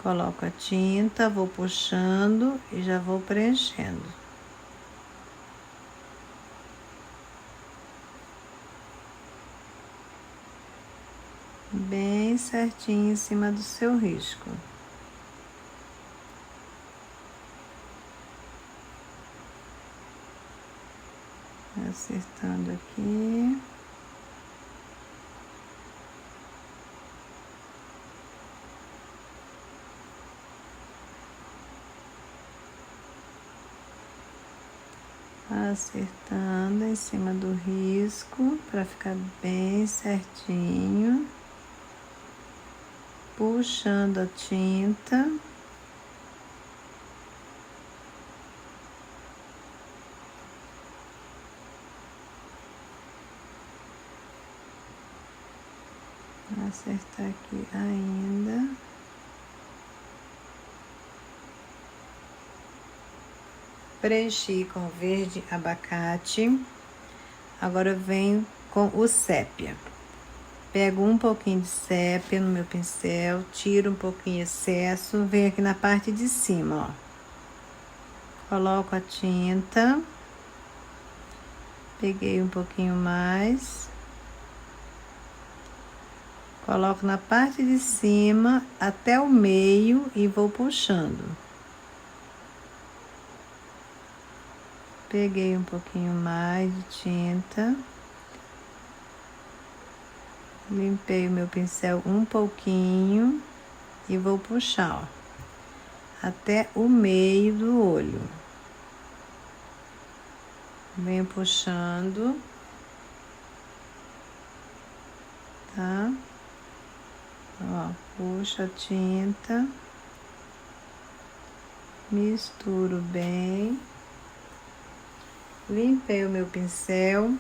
Coloco a tinta, vou puxando e já vou preenchendo. Bem certinho em cima do seu risco. Acertando aqui. Acertando em cima do risco para ficar bem certinho. Puxando a tinta. Vou acertar aqui ainda. Preenchi com verde abacate. Agora eu venho com o sépia. Pego um pouquinho de sépia no meu pincel, tiro um pouquinho de excesso, venho aqui na parte de cima, ó. Coloco a tinta. Peguei um pouquinho mais. Coloco na parte de cima até o meio e vou puxando. Peguei um pouquinho mais de tinta. Limpei o meu pincel um pouquinho e vou puxar, ó, até o meio do olho. Venho puxando, tá? Ó, puxo a tinta, misturo bem. Limpei o meu pincel,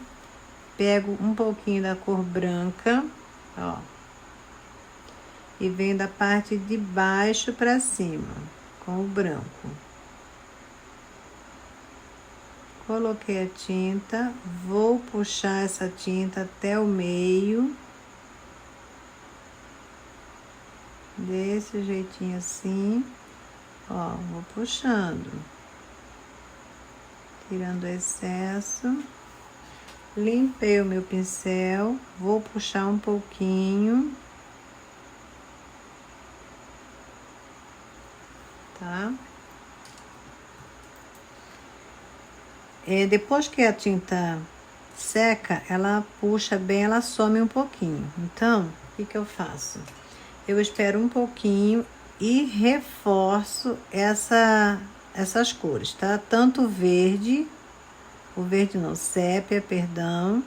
pego um pouquinho da cor branca, ó, e venho da parte de baixo para cima, com o branco. Coloquei a tinta, vou puxar essa tinta até o meio, desse jeitinho assim, ó, vou puxando, tirando o excesso. Limpei o meu pincel, vou puxar um pouquinho, tá? Depois que a tinta seca, ela puxa bem, ela some um pouquinho. Então, o que eu faço? Eu espero um pouquinho e reforço essas cores, tá? Tanto verde, o verde não, sépia, perdão.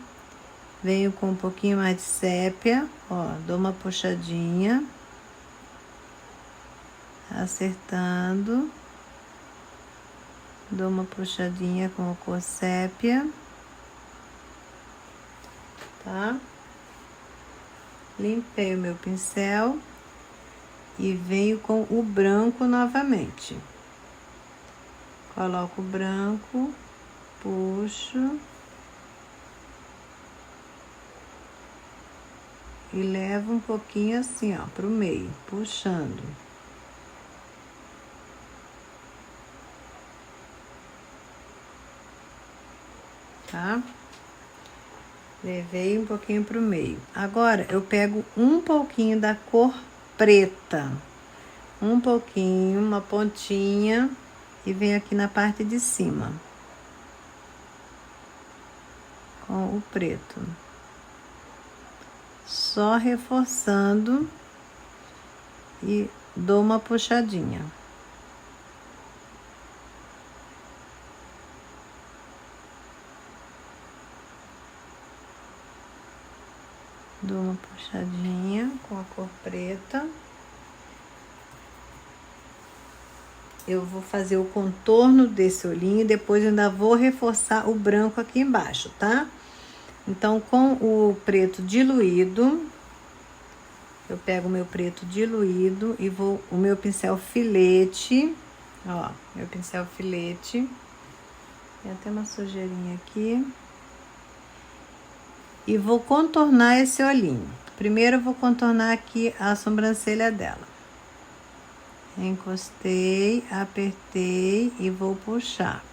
Venho com um pouquinho mais de sépia, ó, dou uma puxadinha, acertando. Dou uma puxadinha com a cor sépia, tá? Limpei o meu pincel e venho com o branco novamente. Coloco o branco, puxo e levo um pouquinho assim, ó, pro meio, puxando. Tá? Levei um pouquinho pro meio. Agora, eu pego um pouquinho da cor preta. Um pouquinho, uma pontinha, e venho aqui na parte de cima. Com o preto. Só reforçando e dou uma puxadinha. Dou uma puxadinha com a cor preta. Eu vou fazer o contorno desse olhinho e depois eu ainda vou reforçar o branco aqui embaixo, tá? Então, com o preto diluído, eu pego o meu preto diluído e vou, o meu pincel filete, ó, meu pincel filete. Tem até uma sujeirinha aqui. e vou contornar esse olhinho. Primeiro eu vou contornar aqui a sobrancelha dela. Encostei, apertei e vou puxar.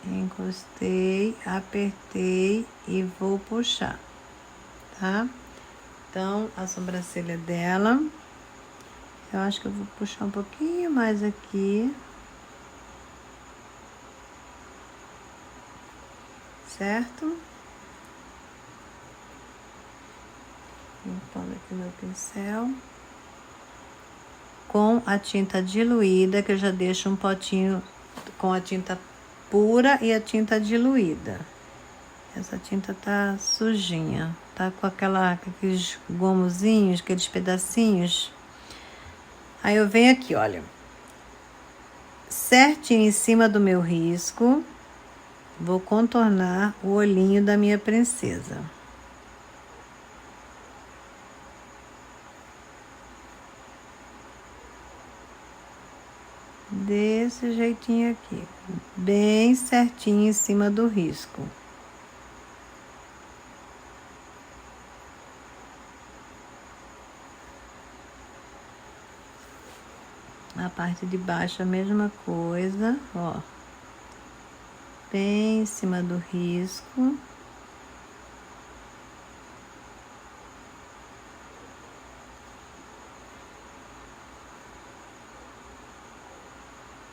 Encostei, apertei e vou puxar, tá? Então, a sobrancelha dela, eu acho que eu vou puxar um pouquinho mais aqui. Certo? Limpando aqui meu pincel. Com a tinta diluída, que eu já deixo um potinho com a tinta pura e a tinta diluída. Essa tinta tá sujinha, tá com aqueles gomozinhos, aqueles pedacinhos. Aí eu venho aqui, olha, certinho em cima do meu risco, vou contornar o olhinho da minha princesa. Desse jeitinho aqui, bem certinho em cima do risco. A parte de baixo a mesma coisa, ó. Bem em cima do risco.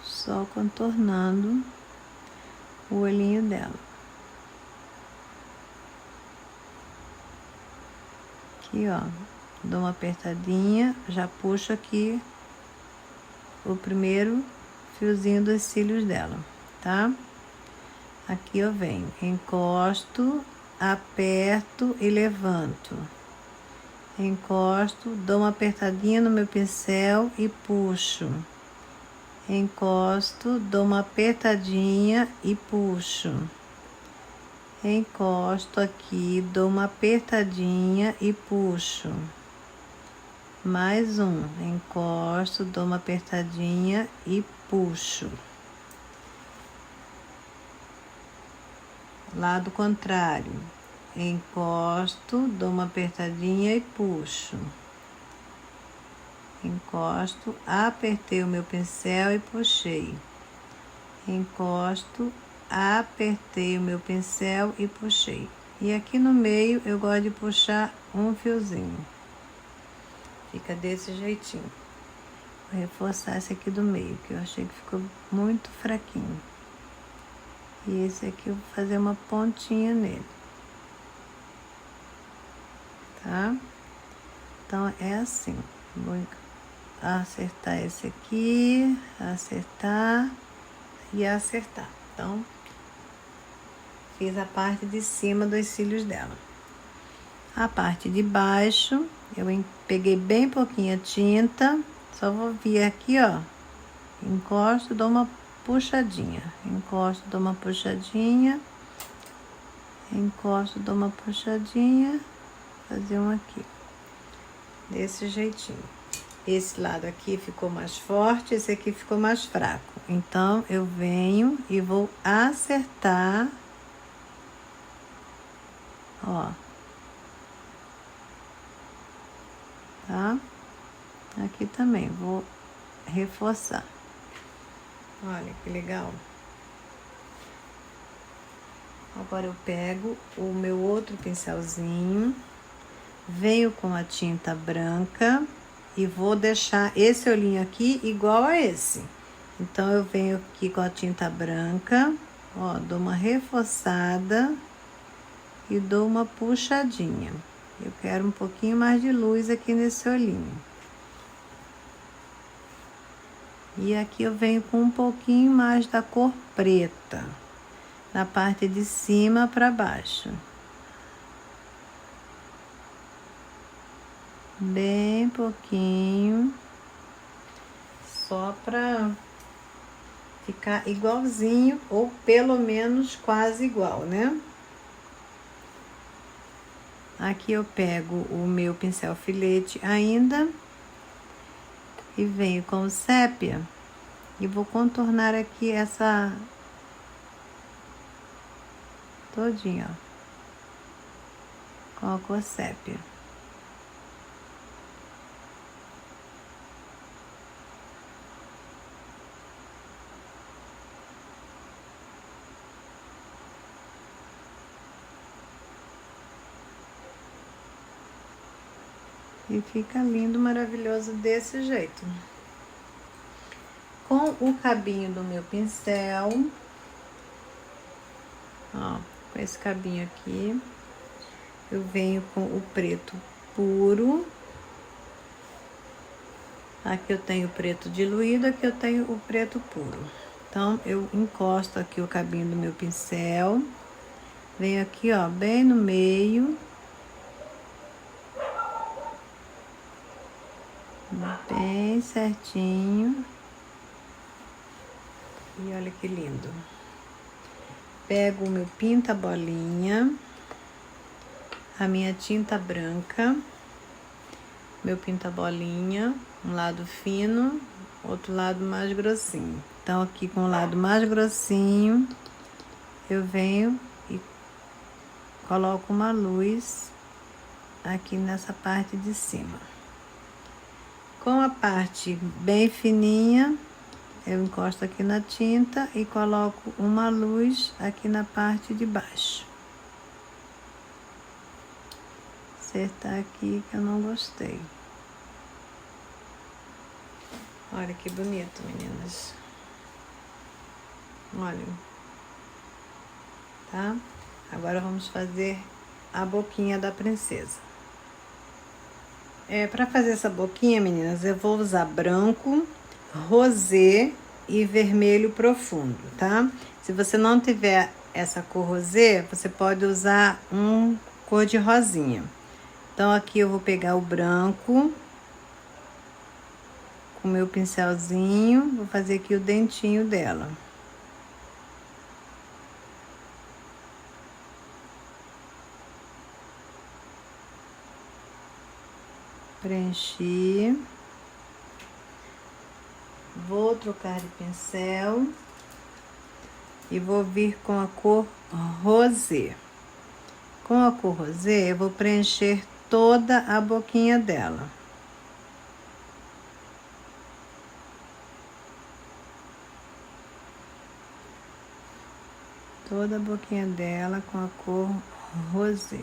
Só contornando o olhinho dela. Aqui, ó, dou uma apertadinha, já puxo aqui o primeiro fiozinho dos cílios dela, tá? Aqui eu venho, encosto, aperto e levanto. Encosto, dou uma apertadinha no meu pincel e puxo. Encosto, dou uma apertadinha e puxo. Encosto aqui, dou uma apertadinha e puxo. Mais um, encosto, dou uma apertadinha e puxo. Lado contrário, encosto, dou uma apertadinha e puxo. Encosto, apertei o meu pincel e puxei. Encosto, apertei o meu pincel e puxei. E aqui no meio eu gosto de puxar um fiozinho. Fica desse jeitinho. Vou reforçar esse aqui do meio, que eu achei que ficou muito fraquinho. E esse aqui eu vou fazer uma pontinha nele. Tá? Então é assim. Vou acertar esse aqui, acertar e acertar. Então, fiz a parte de cima dos cílios dela. A parte de baixo, eu peguei bem pouquinha tinta, só vou vir aqui, ó, encosto, dou uma puxadinha, encosto, dou uma puxadinha, encosto, dou uma puxadinha, fazer um aqui, desse jeitinho. Esse lado aqui ficou mais forte, esse aqui ficou mais fraco. Então, eu venho e vou acertar, ó, tá? Aqui também, vou reforçar. Olha que legal. Agora eu pego o meu outro pincelzinho, venho com a tinta branca e vou deixar esse olhinho aqui igual a esse. Então, eu venho aqui com a tinta branca, ó, dou uma reforçada e dou uma puxadinha. Eu quero um pouquinho mais de luz aqui nesse olhinho. E aqui eu venho com um pouquinho mais da cor preta, na parte de cima para baixo. Bem pouquinho, só para ficar igualzinho, ou pelo menos quase igual, né? Aqui eu pego o meu pincel filete ainda e venho com o sépia e vou contornar aqui todinho, ó, com a cor sépia. E fica lindo, maravilhoso desse jeito. Com o cabinho do meu pincel, ó, com esse cabinho aqui, eu venho com o preto puro. Aqui eu tenho o preto diluído, aqui eu tenho o preto puro. Então, eu encosto aqui o cabinho do meu pincel, venho aqui, ó, bem no meio. Bem certinho. E olha que lindo. Pego o meu pinta-bolinha, a minha tinta branca, meu pinta-bolinha, um lado fino, outro lado mais grossinho. Então, aqui com o lado mais grossinho, eu venho e coloco uma luz aqui nessa parte de cima. Com a parte bem fininha, eu encosto aqui na tinta e coloco uma luz aqui na parte de baixo. Acertar aqui que eu não gostei. Olha que bonito, meninas. Olha. Tá? Agora vamos fazer a boquinha da princesa. Para fazer essa boquinha, meninas, eu vou usar branco, rosé e vermelho profundo, tá? Se você não tiver essa cor rosé, você pode usar cor de rosinha. Então, aqui eu vou pegar o branco com o meu pincelzinho, vou fazer aqui o dentinho dela. Preenchi. Vou trocar de pincel e vou vir com a cor rosé. Com a cor rosé, eu vou preencher toda a boquinha dela. Toda a boquinha dela com a cor rosé.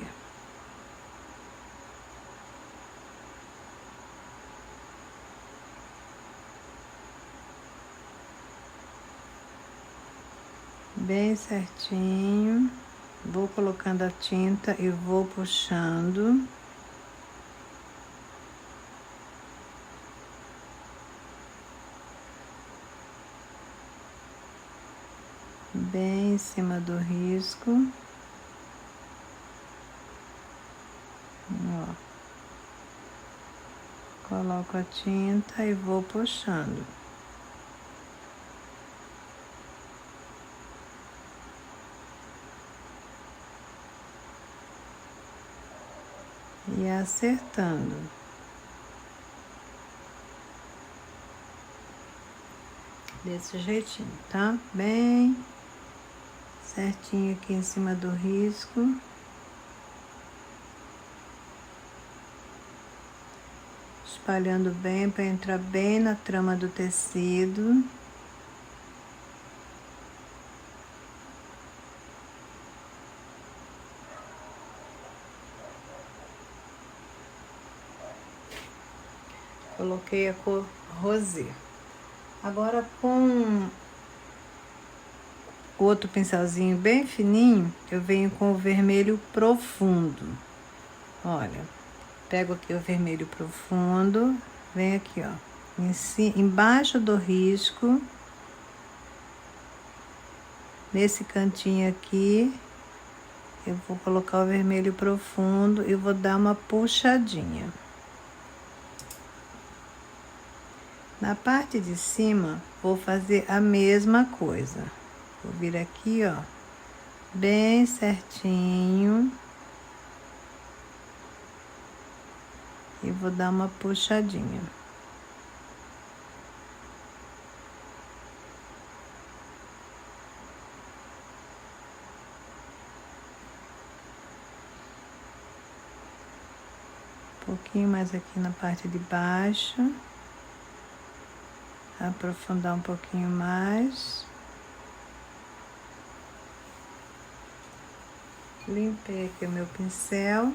Bem certinho. Vou colocando a tinta e vou puxando. Bem em cima do risco. Ó. Coloco a tinta e vou puxando. E acertando. Desse jeitinho, tá? Bem certinho aqui em cima do risco. Espalhando bem para entrar bem na trama do tecido. Coloquei a cor rosé. Agora com outro pincelzinho bem fininho, eu venho com o vermelho profundo. Olha, pego aqui o vermelho profundo, venho aqui, ó, embaixo do risco, nesse cantinho aqui, eu vou colocar o vermelho profundo e vou dar uma puxadinha. Na parte de cima, vou fazer a mesma coisa. Vou vir aqui, ó, bem certinho. E vou dar uma puxadinha. pouquinho mais aqui na parte de baixo. Aprofundar um pouquinho mais. Limpei aqui o meu pincel.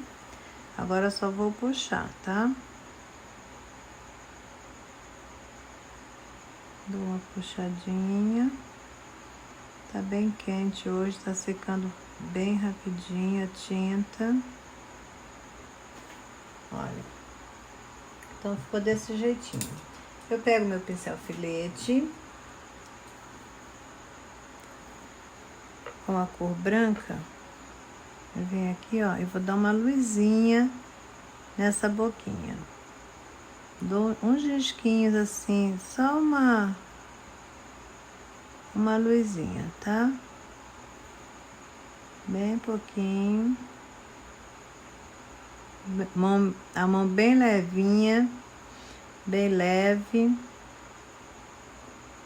Agora só vou puxar, tá? Dou uma puxadinha. Tá bem quente hoje, tá secando bem rapidinho a tinta. Olha. Então ficou desse jeitinho. Eu pego meu pincel filete com a cor branca. Eu venho aqui, ó, e vou dar uma luzinha nessa boquinha. Dou uns risquinhos assim, só uma luzinha, tá? Bem pouquinho. A mão bem levinha, bem leve,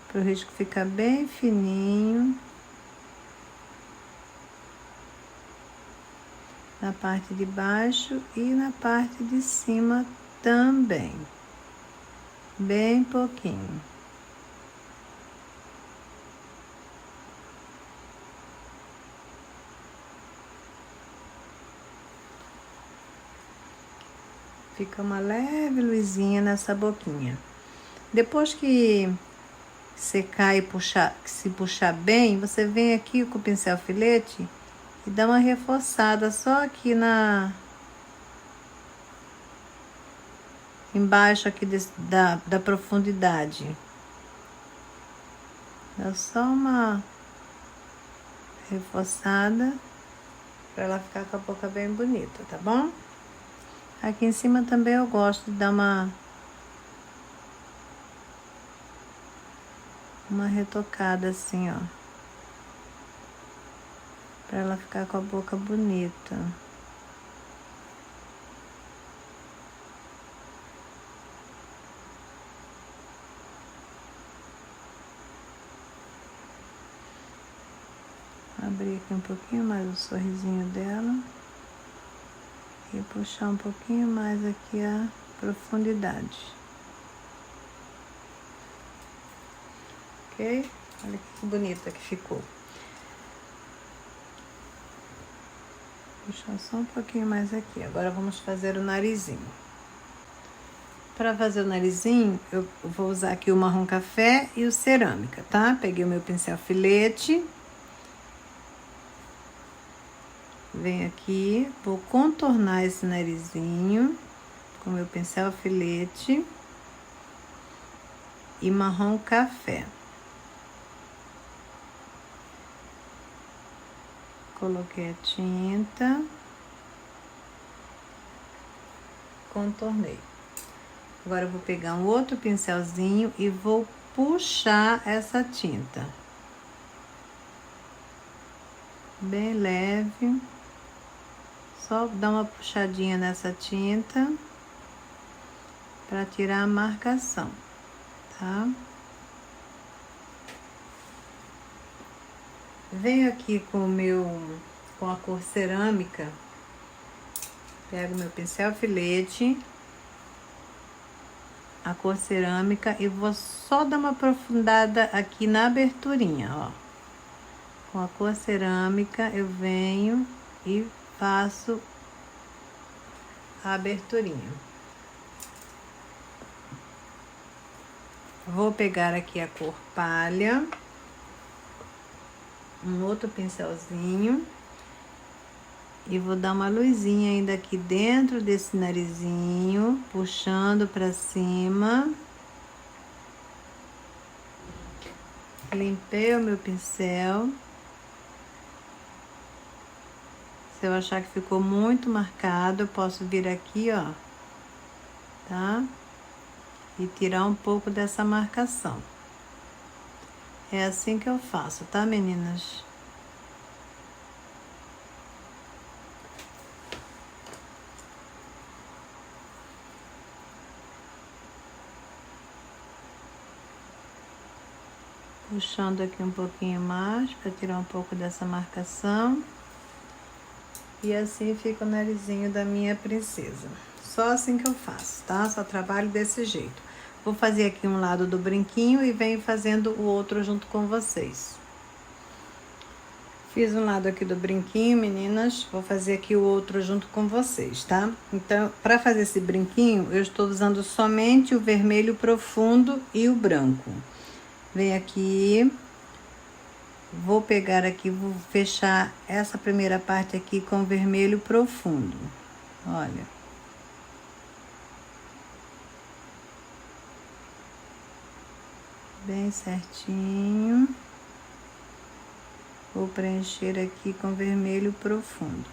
para o risco ficar bem fininho. Na parte de baixo e na parte de cima também. Bem pouquinho. Fica uma leve luzinha nessa boquinha. Depois que secar e puxar, se puxar bem, você vem aqui com o pincel filete e dá uma reforçada só aqui embaixo aqui da profundidade. Dá só uma reforçada para ela ficar com a boca bem bonita, tá bom? Aqui em cima também eu gosto de dar uma retocada assim, ó. Pra ela ficar com a boca bonita. Abrir aqui um pouquinho mais o sorrisinho dela. E puxar um pouquinho mais aqui a profundidade. Ok? Olha que bonita que ficou. Puxar só um pouquinho mais aqui. Agora vamos fazer o narizinho. Para fazer o narizinho, eu vou usar aqui o marrom café e o cerâmica, tá? Peguei o meu pincel filete. Venho aqui, vou contornar esse narizinho com meu pincel filete e marrom café. Coloquei a tinta, contornei. Agora eu vou pegar um outro pincelzinho e vou puxar essa tinta. Bem leve. Só dar uma puxadinha nessa tinta para tirar a marcação, tá? Venho aqui com a cor cerâmica, pego meu pincel filete, a cor cerâmica e vou só dar uma aprofundada aqui na aberturinha, ó. Com a cor cerâmica eu venho e faço a aberturinha. Vou pegar aqui a cor palha, um outro pincelzinho e vou dar uma luzinha ainda aqui dentro desse narizinho, puxando para cima. Limpei o meu pincel. Se eu achar que ficou muito marcado, eu posso vir aqui, ó, tá? E tirar um pouco dessa marcação. É assim que eu faço, tá, meninas? Puxando aqui um pouquinho mais, para tirar um pouco dessa marcação. E assim fica o narizinho da minha princesa. só assim que eu faço, tá? Só trabalho desse jeito. Vou fazer aqui um lado do brinquinho e venho fazendo o outro junto com vocês. Fiz um lado aqui do brinquinho, meninas. Vou fazer aqui o outro junto com vocês, tá? Então, para fazer esse brinquinho, eu estou usando somente o vermelho profundo e o branco. Vem aqui. Vou pegar aqui, vou fechar essa primeira parte aqui com vermelho profundo. Olha. Bem certinho. Vou preencher aqui com vermelho profundo.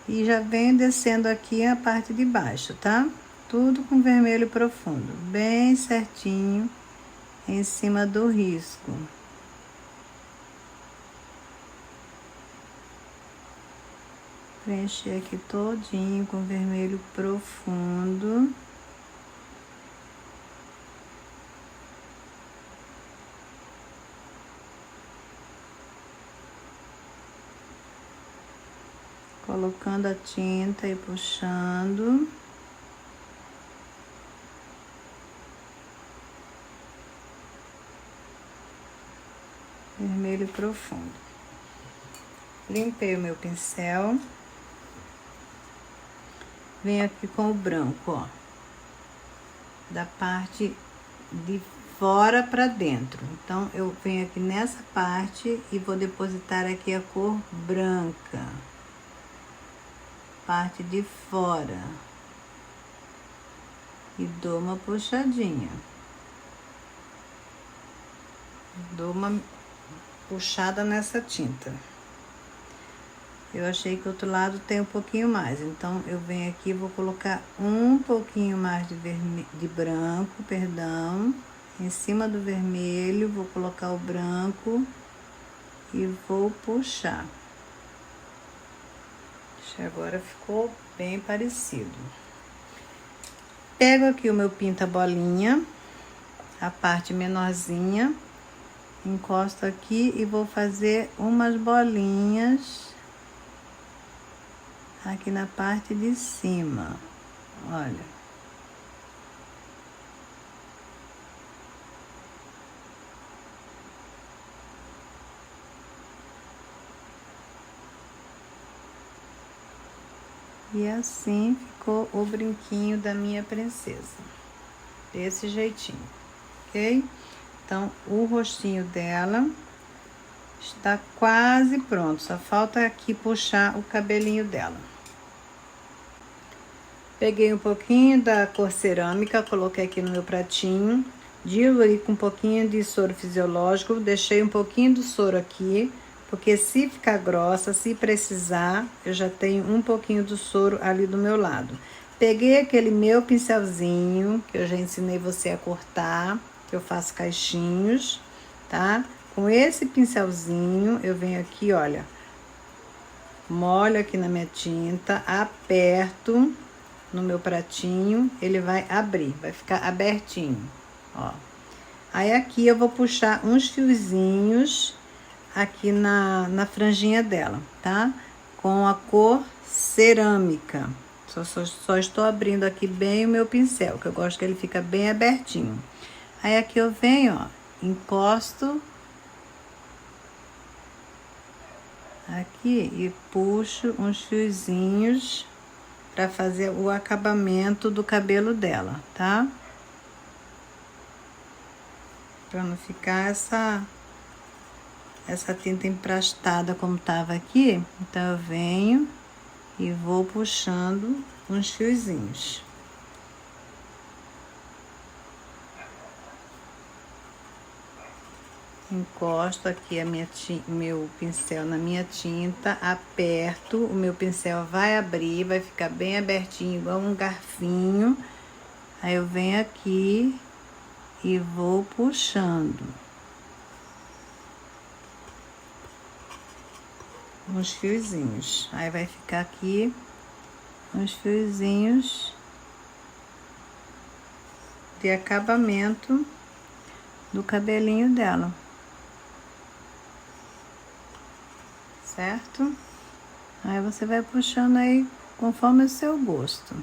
E já venho descendo aqui a parte de baixo, tá? Tudo com vermelho profundo, bem certinho, em cima do risco. Preencher aqui todinho com vermelho profundo. Colocando a tinta e puxando. Vermelho profundo. Limpei o meu pincel. Venho aqui com o branco, ó. Da parte de fora para dentro. Então, eu venho aqui nessa parte e vou depositar aqui a cor branca. Parte de fora. E dou uma puxadinha. Dou uma puxada nessa tinta. Eu achei que o outro lado tem um pouquinho mais, então eu venho aqui e vou colocar um pouquinho mais de branco, perdão, em cima do vermelho, vou colocar o branco e vou puxar. Agora ficou bem parecido. Pego aqui o meu pinta-bolinha, a parte menorzinha, encosto aqui e vou fazer umas bolinhas aqui na parte de cima, olha. E assim ficou o brinquinho da minha princesa, desse jeitinho, ok? Então, o rostinho dela está quase pronto, só falta aqui puxar o cabelinho dela. Peguei um pouquinho da cor cerâmica, coloquei aqui no meu pratinho, diluí com um pouquinho de soro fisiológico, deixei um pouquinho do soro aqui, porque se ficar grossa, se precisar, eu já tenho um pouquinho do soro ali do meu lado. Peguei aquele meu pincelzinho, que eu já ensinei você a cortar, que eu faço caixinhos, tá? Com esse pincelzinho, eu venho aqui, olha, molho aqui na minha tinta, aperto no meu pratinho, ele vai abrir, vai ficar abertinho, ó. Aí aqui eu vou puxar uns fiozinhos aqui na franjinha dela, tá? Com a cor cerâmica. Só estou abrindo aqui bem o meu pincel, que eu gosto que ele fica bem abertinho. Aí aqui eu venho, ó, encosto aqui e puxo uns fiozinhos para fazer o acabamento do cabelo dela, tá? Para não ficar essa tinta emplastada como tava aqui, então eu venho e vou puxando uns fiozinhos. Encosto aqui meu pincel na minha tinta, aperto, o meu pincel vai abrir, vai ficar bem abertinho, igual um garfinho. Aí eu venho aqui e vou puxando uns fiozinhos. Aí vai ficar aqui uns fiozinhos de acabamento do cabelinho dela. certo? Aí você vai puxando aí conforme o seu gosto.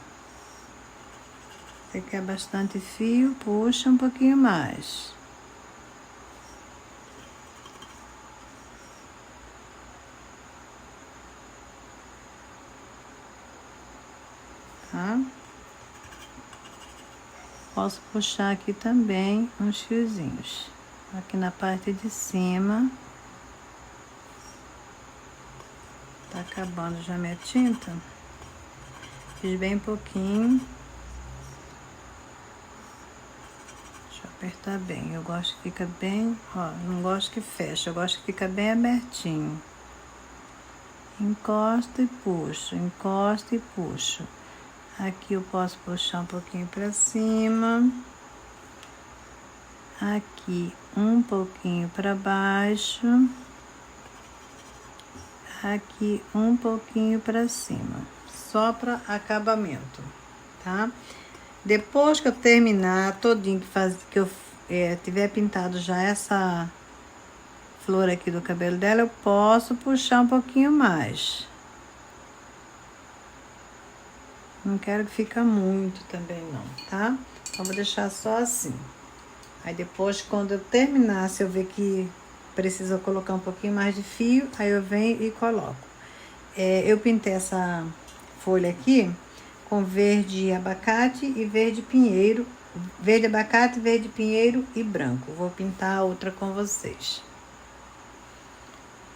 Você quer bastante fio, puxa um pouquinho mais. Tá? Posso puxar aqui também uns fiozinhos. Aqui na parte de cima. Tá acabando já minha tinta. Fiz bem pouquinho. Deixa eu apertar bem. Eu gosto que fica bem, ó, não gosto que fecha, eu gosto que fica bem abertinho. Encosto e puxo, encosto e puxo. Aqui eu posso puxar um pouquinho pra cima. Aqui um pouquinho pra baixo. Aqui um pouquinho pra cima. Só para acabamento, tá? Depois que eu terminar todinho, que eu tiver pintado já essa flor aqui do cabelo dela, eu posso puxar um pouquinho mais. Não quero que fique muito também não, tá? Então, vou deixar só assim. Aí depois, quando eu terminar, se eu ver que precisa colocar um pouquinho mais de fio, aí eu venho e coloco. Eu pintei essa folha aqui com verde abacate e verde pinheiro. Verde abacate, verde pinheiro e branco. Vou pintar a outra com vocês.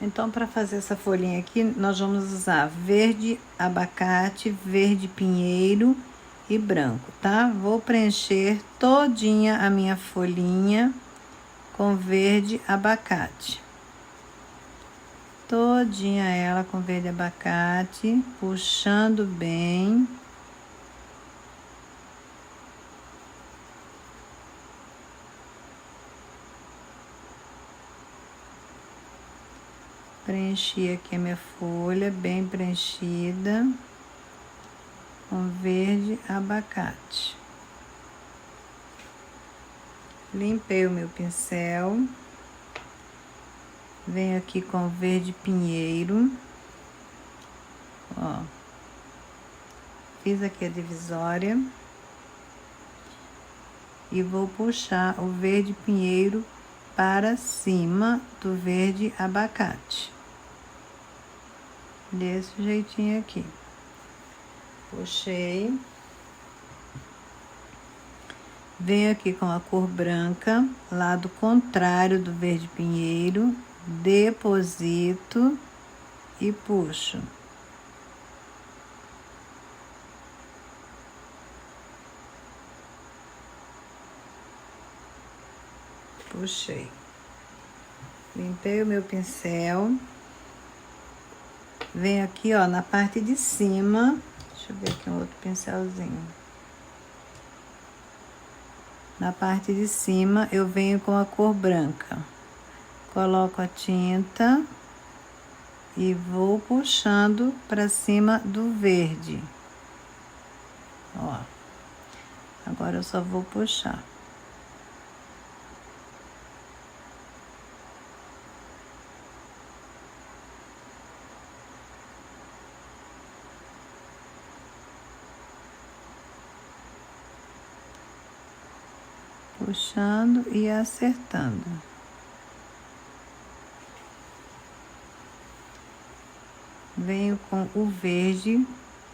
Então, para fazer essa folhinha aqui, nós vamos usar verde abacate, verde pinheiro e branco, tá? Vou preencher todinha a minha folhinha com verde abacate. Todinha ela com verde abacate, puxando bem. Preenchi aqui a minha folha, bem preenchida, com verde abacate. Limpei o meu pincel. Venho aqui com verde pinheiro. Ó. Fiz aqui a divisória. E vou puxar o verde pinheiro para cima do verde abacate. Desse jeitinho aqui. Puxei. Venho aqui com a cor branca, lado contrário do verde pinheiro, deposito e puxo. Puxei. Limpei o meu pincel. Venho aqui, ó, na parte de cima. Deixa eu ver aqui um outro pincelzinho. Na parte de cima, eu venho com a cor branca. Coloco a tinta e vou puxando para cima do verde. Ó. Agora eu só vou puxar. Puxando e acertando. Venho com o verde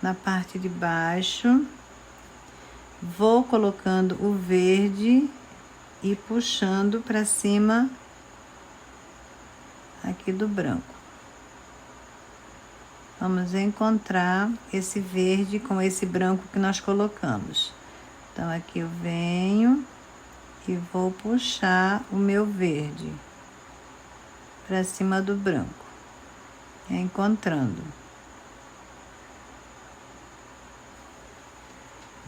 na parte de baixo. Vou colocando o verde e puxando para cima aqui do branco. Vamos encontrar esse verde com esse branco que nós colocamos. Então, aqui eu venho e vou puxar o meu verde para cima do branco, encontrando.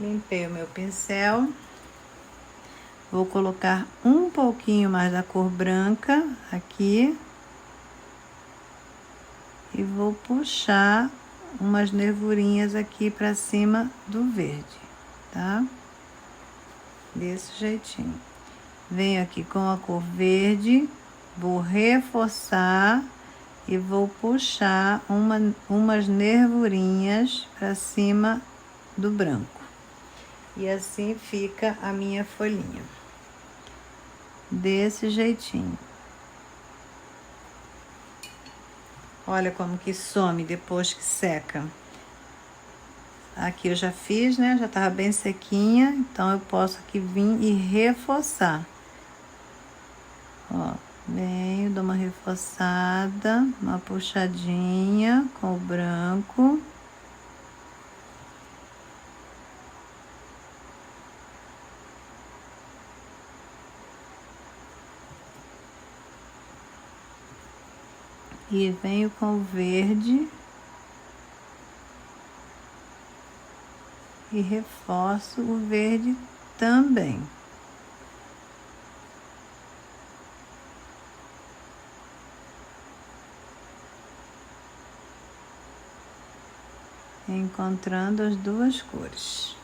Limpei o meu pincel. Vou colocar um pouquinho mais da cor branca aqui. E vou puxar umas nervurinhas aqui para cima do verde, tá? Desse jeitinho. Venho aqui com a cor verde, vou reforçar e vou puxar umas nervurinhas para cima do branco. E assim fica a minha folhinha. Desse jeitinho. Olha como que some depois que seca. Aqui eu já fiz, né? Já tava bem sequinha, então eu posso aqui vir e reforçar. Ó, venho, dou uma reforçada, uma puxadinha com o branco. E venho com o verde. E reforço o verde também. Encontrando as duas cores.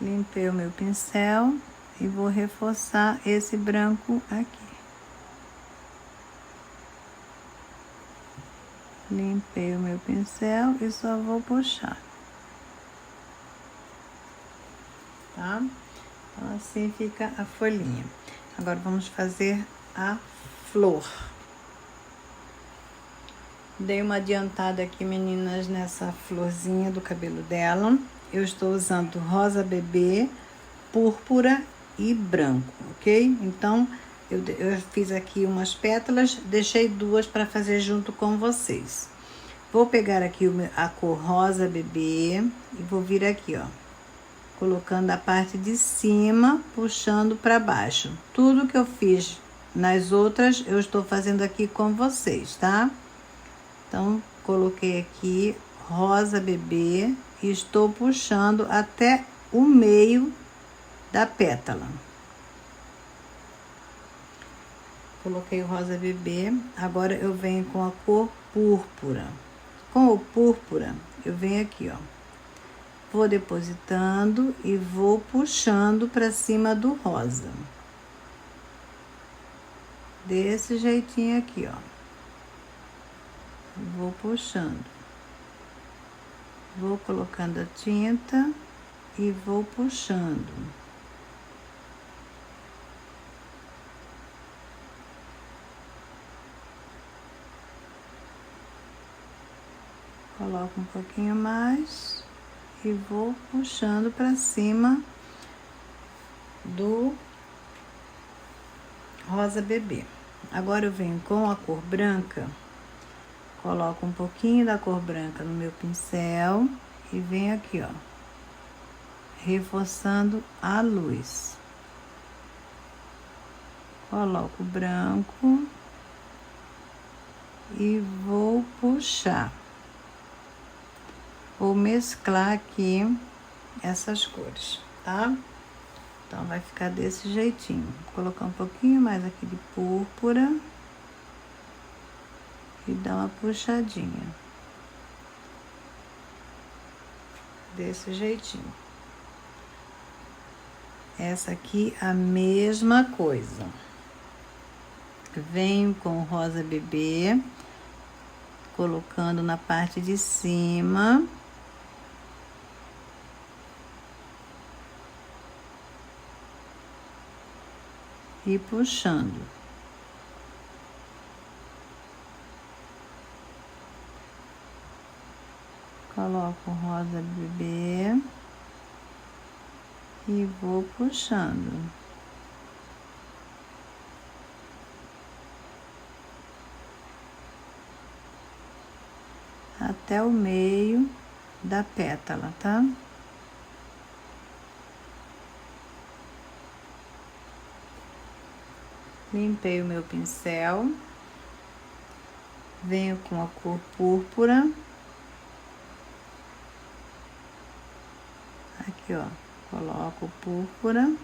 Limpei o meu pincel e vou reforçar esse branco aqui. Limpei o meu pincel e só vou puxar. Tá? Então, assim fica a folhinha. Agora vamos fazer a flor. Dei uma adiantada aqui, meninas, nessa florzinha do cabelo dela. Eu estou usando rosa bebê, púrpura e branco, ok? Então, eu fiz aqui umas pétalas, deixei duas para fazer junto com vocês. Vou pegar aqui a cor rosa bebê e vou vir aqui, ó, colocando a parte de cima, puxando para baixo. Tudo que eu fiz nas outras, eu estou fazendo aqui com vocês, tá? Então, coloquei aqui rosa bebê e estou puxando até o meio da pétala. Coloquei o rosa bebê, agora eu venho com a cor púrpura. Com o púrpura, eu venho aqui, ó. Vou depositando e vou puxando para cima do rosa. Desse jeitinho aqui, ó. Vou puxando. Vou colocando a tinta e vou puxando. Coloco um pouquinho mais e vou puxando para cima do rosa bebê. Agora eu venho com a cor branca, coloco um pouquinho da cor branca no meu pincel e venho aqui, ó, reforçando a luz. Coloco o branco e vou puxar. Vou mesclar aqui essas cores, tá? Então, vai ficar desse jeitinho. Vou colocar um pouquinho mais aqui de púrpura e dar uma puxadinha. Desse jeitinho. Essa aqui, a mesma coisa. Venho com o rosa bebê, colocando na parte de cima. E puxando. Coloco o rosa bebê e vou puxando. Até o meio da pétala, tá? Limpei o meu pincel, venho com a cor púrpura, aqui ó, coloco púrpura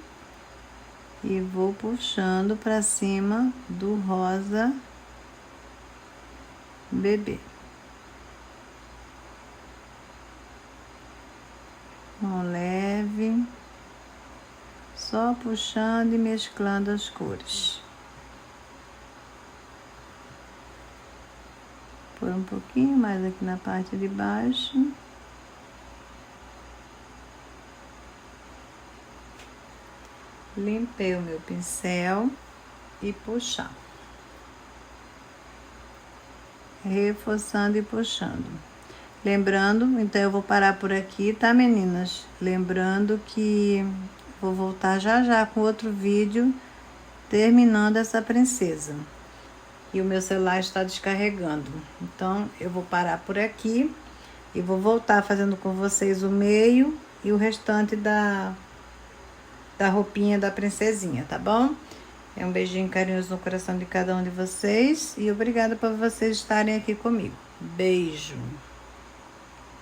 e vou puxando para cima do rosa bebê. Um leve, Só puxando e mesclando as cores. Por um pouquinho mais aqui na parte de baixo. Limpei o meu pincel e puxar. Reforçando e puxando. Lembrando, então eu vou parar por aqui, tá, meninas? Lembrando que vou voltar já já com outro vídeo terminando essa princesa. E o meu celular está descarregando. Então eu vou parar por aqui e vou voltar fazendo com vocês o meio e o restante da roupinha da princesinha, tá bom? Um beijinho carinhoso no coração de cada um de vocês e obrigada por vocês estarem aqui comigo. Beijo!